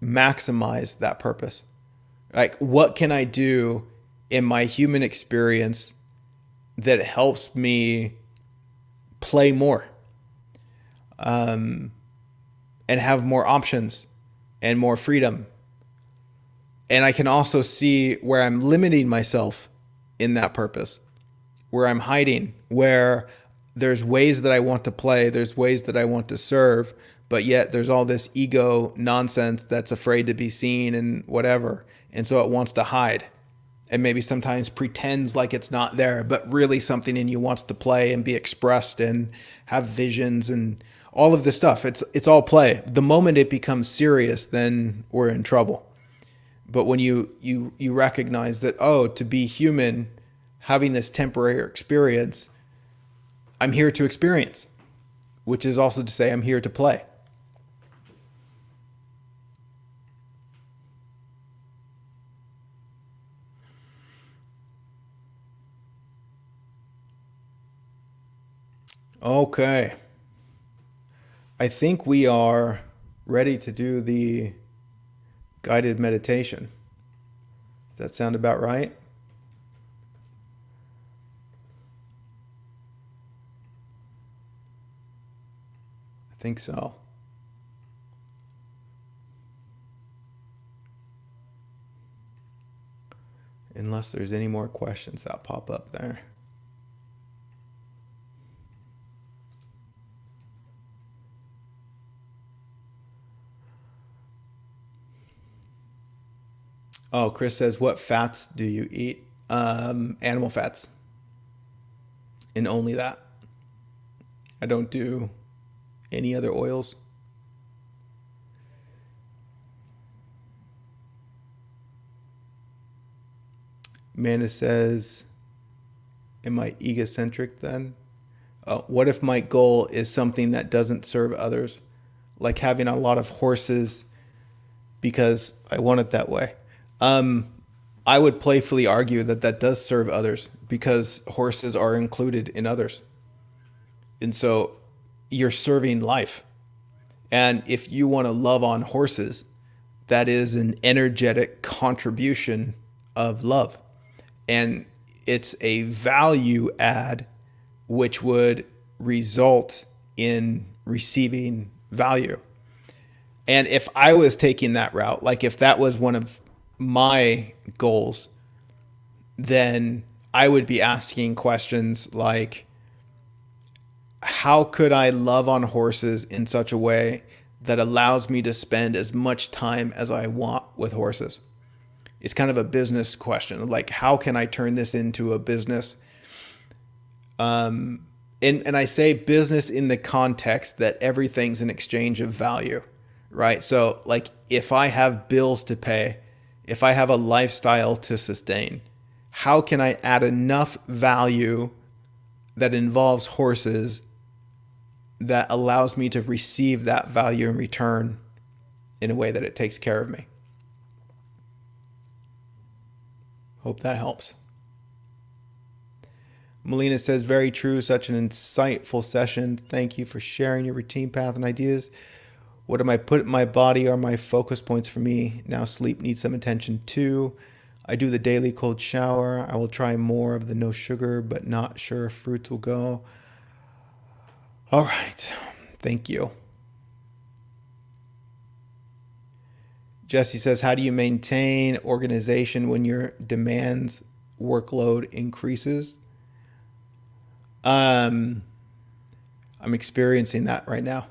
maximize that purpose? Like, what can I do in my human experience that helps me play more, and have more options and more freedom? And I can also see where I'm limiting myself in that purpose, where I'm hiding, where there's ways that I want to play, there's ways that I want to serve, but yet there's all this ego nonsense that's afraid to be seen and whatever. And so it wants to hide and maybe sometimes pretends like it's not there, but really something in you wants to play and be expressed and have visions and all of this stuff. It's all play. The moment it becomes serious, then we're in trouble. But when you recognize that, oh, to be human, having this temporary experience, I'm here to experience, which is also to say I'm here to play. Okay. I think we are ready to do the guided meditation. Does that sound about right? I think so. Unless there's any more questions that pop up there. Oh, Chris says, what fats do you eat? Animal fats. And only that. I don't do any other oils. Amanda says, am I egocentric then? What if my goal is something that doesn't serve others? Like having a lot of horses because I want it that way. I would playfully argue that that does serve others because horses are included in others. And so you're serving life. And if you want to love on horses, that is an energetic contribution of love. And it's a value add, which would result in receiving value. And if I was taking that route, like if that was one of my goals, then I would be asking questions like, how could I love on horses in such a way that allows me to spend as much time as I want with horses. It's kind of a business question. Like, how can I turn this into a business? And I say business in the context that everything's an exchange of value, right? So like if I have bills to pay, if I have a lifestyle to sustain, how can I add enough value that involves horses that allows me to receive that value in return in a way that it takes care of me? Hope that helps. Melina says, very true. Such an insightful session. Thank you for sharing your routine path and ideas. What am I put in my body are my focus points for me. Now sleep needs some attention too. I do the daily cold shower. I will try more of the no sugar, but not sure if fruits will go. All right. Thank you. Jesse says, how do you maintain organization when your demands workload increases? I'm experiencing that right now.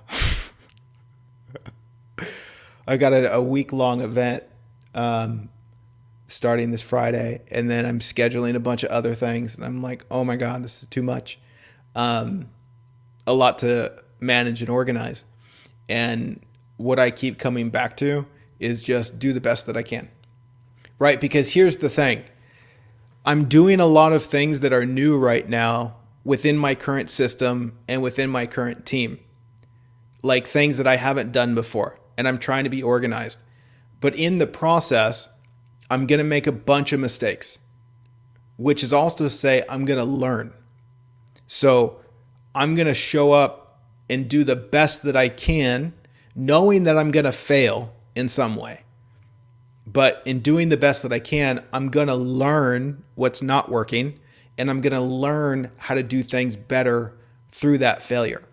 I got a week-long event starting this Friday, and then I'm scheduling a bunch of other things, and I'm like, oh my God, this is too much. A lot to manage and organize. And what I keep coming back to is just do the best that I can, right? Because here's the thing. I'm doing a lot of things that are new right now within my current system and within my current team, like things that I haven't done before, and I'm trying to be organized. But in the process, I'm going to make a bunch of mistakes, which is also to say I'm going to learn. So I'm going to show up and do the best that I can, knowing that I'm going to fail in some way. But in doing the best that I can, I'm going to learn what's not working, and I'm going to learn how to do things better through that failure.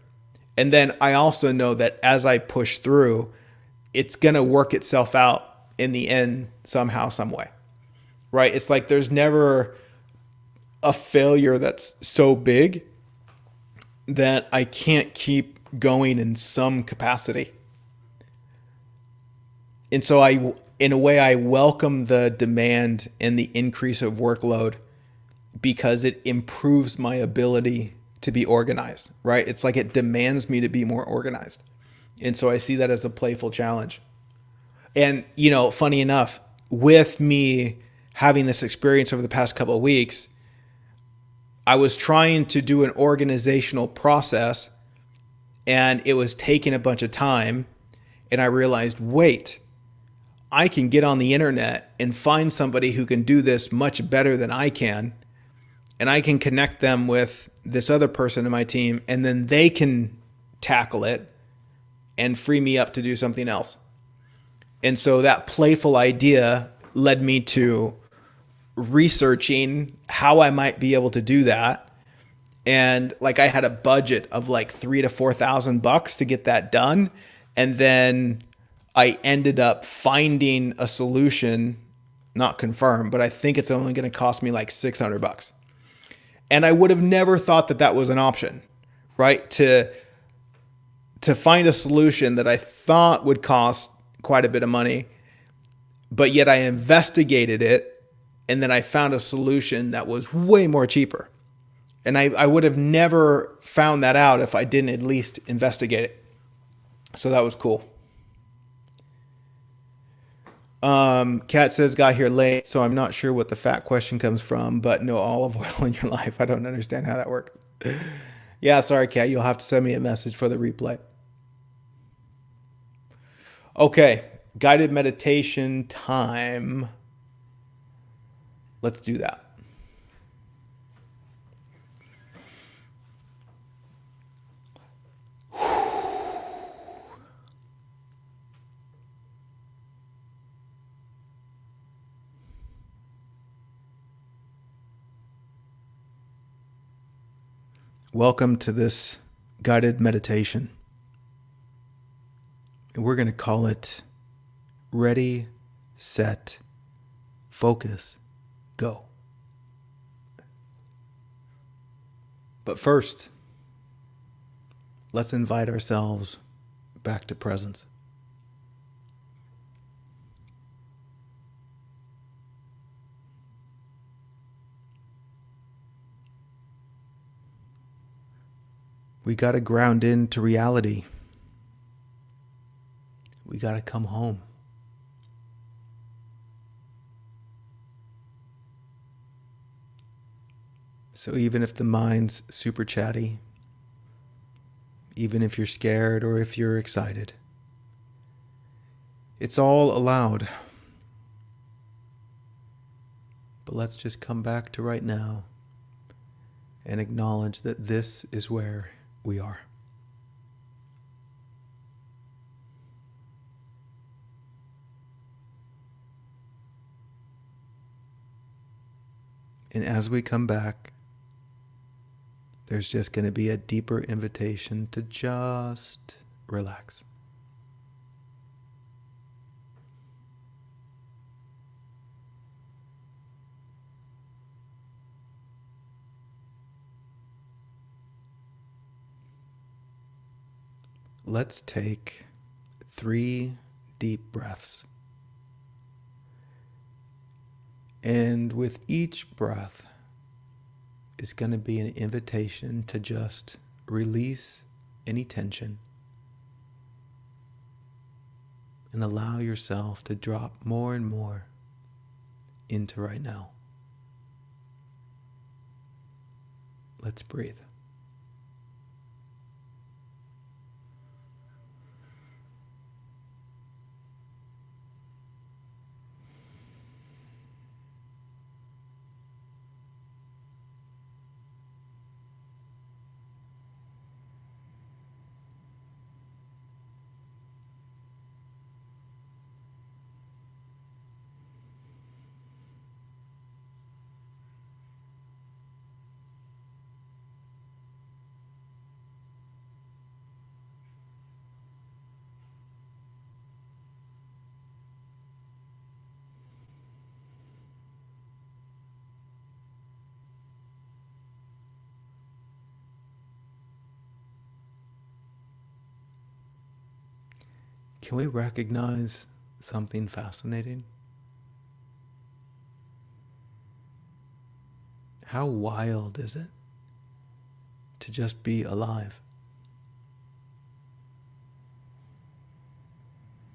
And then I also know that as I push through, it's going to work itself out in the end somehow, some way, right? It's like there's never a failure that's so big that I can't keep going in some capacity. And so in a way, I welcome the demand and the increase of workload because it improves my ability to be organized, right? It's like it demands me to be more organized. And so I see that as a playful challenge. And, you know, funny enough, with me having this experience over the past couple of weeks, I was trying to do an organizational process and it was taking a bunch of time. And I realized, wait, I can get on the internet and find somebody who can do this much better than I can. And I can connect them with this other person in my team, and then they can tackle it and free me up to do something else. And so that playful idea led me to researching how I might be able to do that. And like I had a budget of like $3,000 to $4,000 to get that done. And then I ended up finding a solution, not confirmed, but I think it's only going to cost me like $600. And I would have never thought that that was an option, right? To find a solution that I thought would cost quite a bit of money, but yet I investigated it and then I found a solution that was way more cheaper. And I would have never found that out if I didn't at least investigate it. So that was cool. Kat says, got here late, so I'm not sure what the fat question comes from, but no olive oil in your life. I don't understand how that works. Yeah, sorry, Kat. You'll have to send me a message for the replay. Okay, guided meditation time. Let's do that. Welcome to this guided meditation. And we're going to call it Ready, Set, Focus, Go. But first, let's invite ourselves back to presence. We got to ground into reality. We got to come home. So even if the mind's super chatty, even if you're scared or if you're excited, it's all allowed. But let's just come back to right now and acknowledge that this is where we are. And as we come back, there's just going to be a deeper invitation to just relax. Let's take 3 deep breaths. And with each breath is going to be an invitation to just release any tension and allow yourself to drop more and more into right now. Let's breathe. Can we recognize something fascinating? How wild is it to just be alive?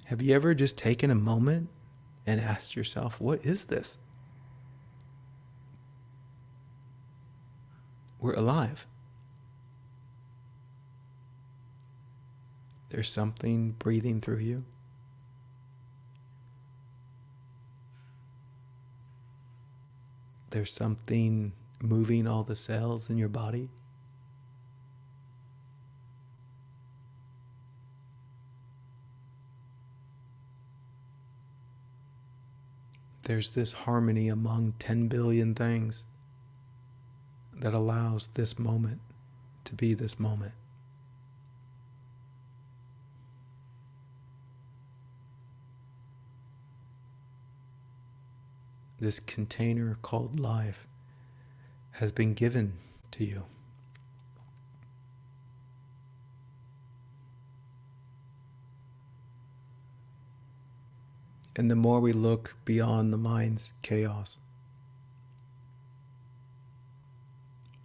Have you ever just taken a moment and asked yourself, what is this? We're alive. There's something breathing through you. There's something moving all the cells in your body. There's this harmony among 10 billion things that allows this moment to be this moment. This container called life has been given to you. And the more we look beyond the mind's chaos,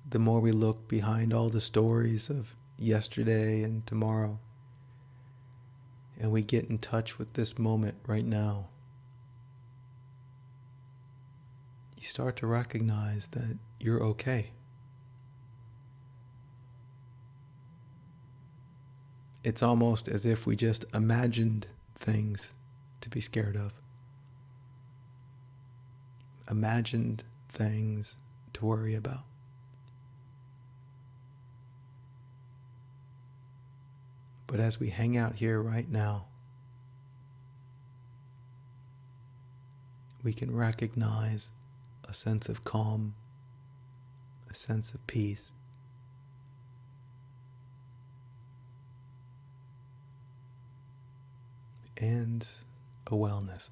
the more we look behind all the stories of yesterday and tomorrow, and we get in touch with this moment right now, you start to recognize that you're okay. It's almost as if we just imagined things to be scared of. Imagined things to worry about. But as we hang out here right now, we can recognize a sense of calm, a sense of peace, and a wellness.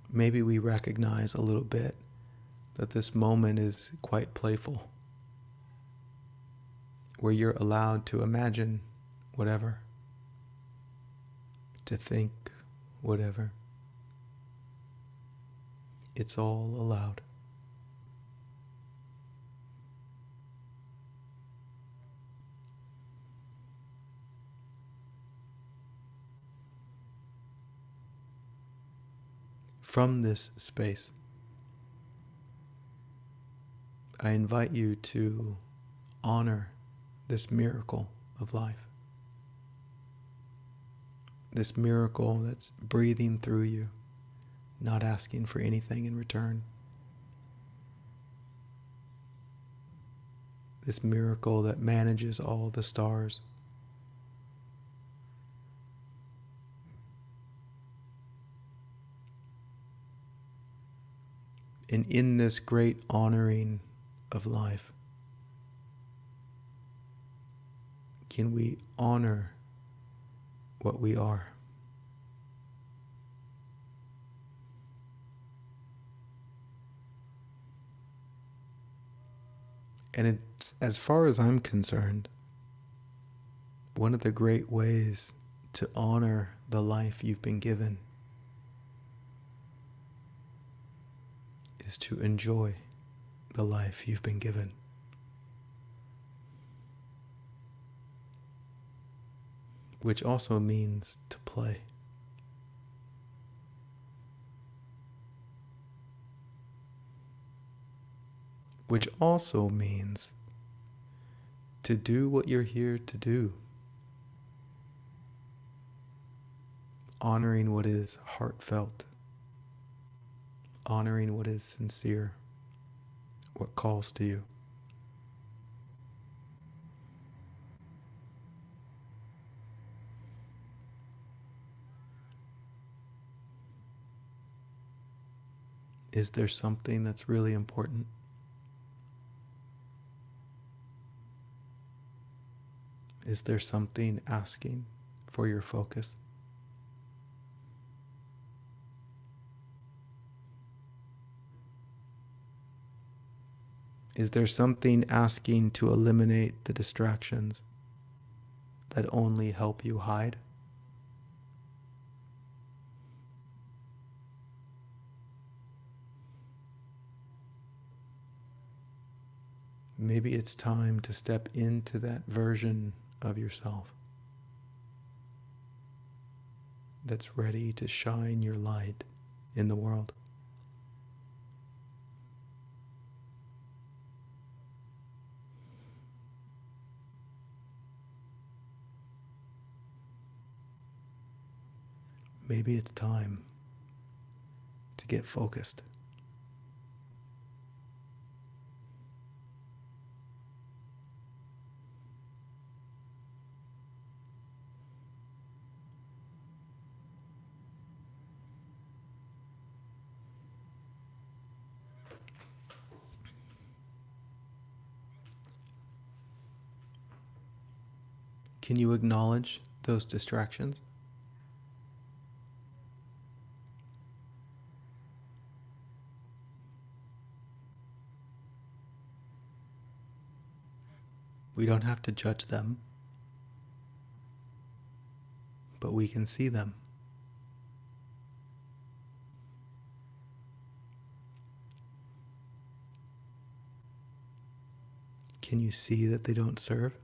Maybe we recognize a little bit that this moment is quite playful. where you're allowed to imagine whatever, to think whatever. It's all allowed. From this space, I invite you to honor this miracle of life. This miracle that's breathing through you, not asking for anything in return. This miracle that manages all the stars. And in this great honoring of life, can we honor what we are? And it's, as far as I'm concerned, one of the great ways to honor the life you've been given is to enjoy the life you've been given. Which also means to play. Which also means to do what you're here to do. Honoring what is heartfelt. Honoring what is sincere. What calls to you. Is there something that's really important? Is there something asking for your focus? Is there something asking to eliminate the distractions that only help you hide? Maybe it's time to step into that version of yourself that's ready to shine your light in the world. Maybe it's time to get focused. Can you acknowledge those distractions? We don't have to judge them, but we can see them. Can you see that they don't serve?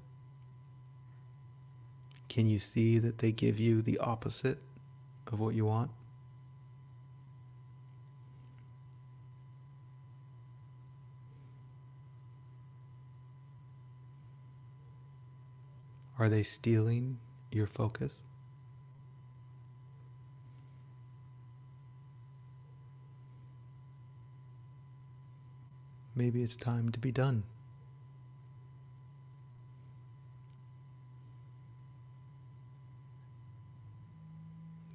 Can you see that they give you the opposite of what you want? Are they stealing your focus? Maybe it's time to be done.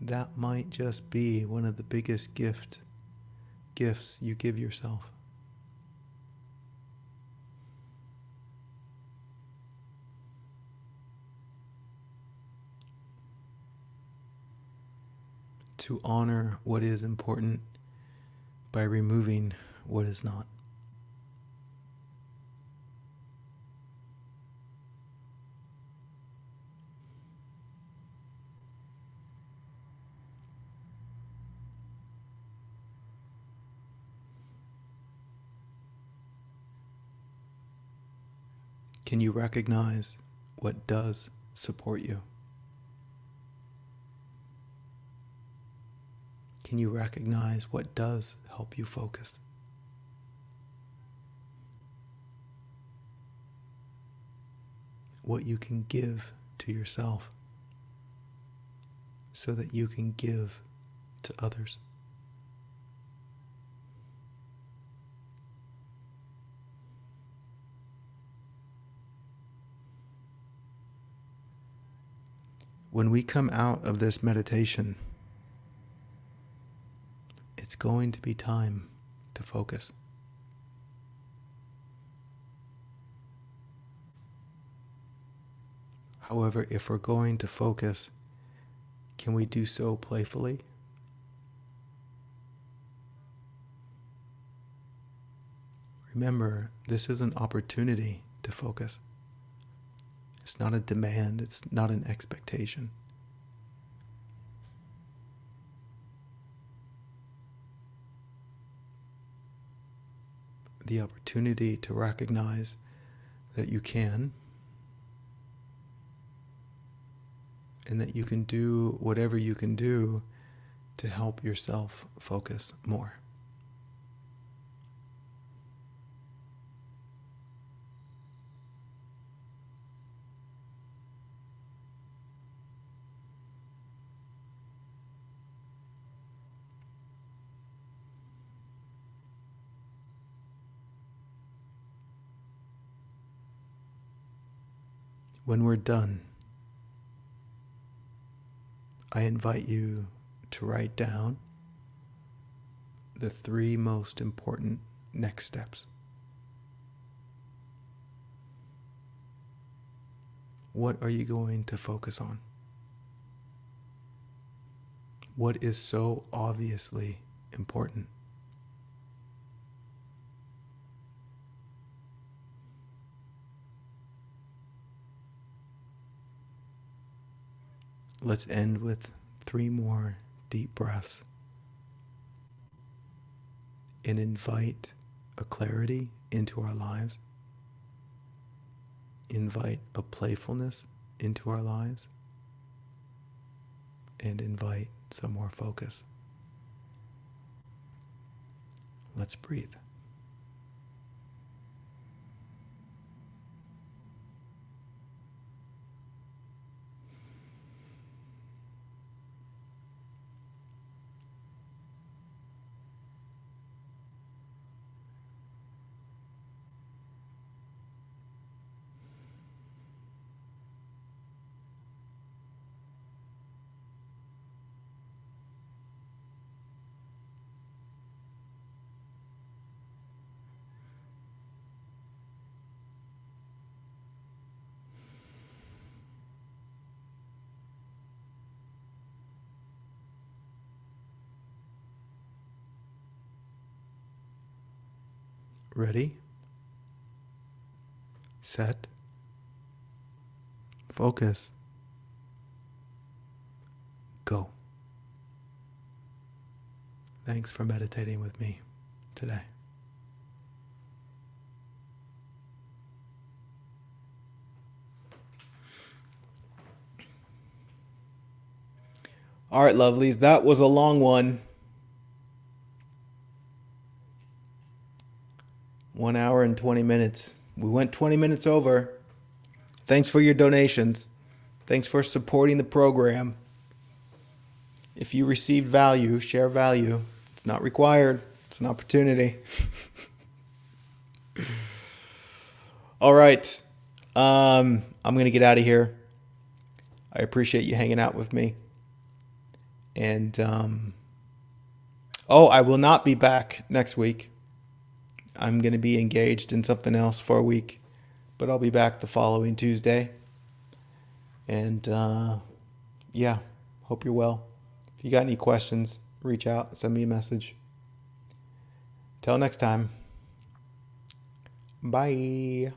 That might just be one of the biggest gifts you give yourself. To honor what is important by removing what is not. Can you recognize what does support you? Can you recognize what does help you focus? What you can give to yourself so that you can give to others. When we come out of this meditation, it's going to be time to focus. However, if we're going to focus, can we do so playfully? Remember, this is an opportunity to focus. It's not a demand, it's not an expectation. The opportunity to recognize that you can, and that you can do whatever you can do to help yourself focus more. When we're done, I invite you to write down the 3 most important next steps. What are you going to focus on? What is so obviously important? Let's end with 3 more deep breaths and invite a clarity into our lives. Invite a playfulness into our lives. And invite some more focus. Let's breathe. Ready, set, focus, go. Thanks for meditating with me today. All right, lovelies, that was a long one. 1 hour and 20 minutes. We went 20 minutes over. Thanks for your donations. Thanks for supporting the program. If you received value, share value. It's not required. It's an opportunity. All right. I'm going to get out of here. I appreciate you hanging out with me. And, I will not be back next week. I'm going to be engaged in something else for a week, but I'll be back the following Tuesday. And, hope you're well. If you got any questions, reach out, send me a message. Till next time. Bye.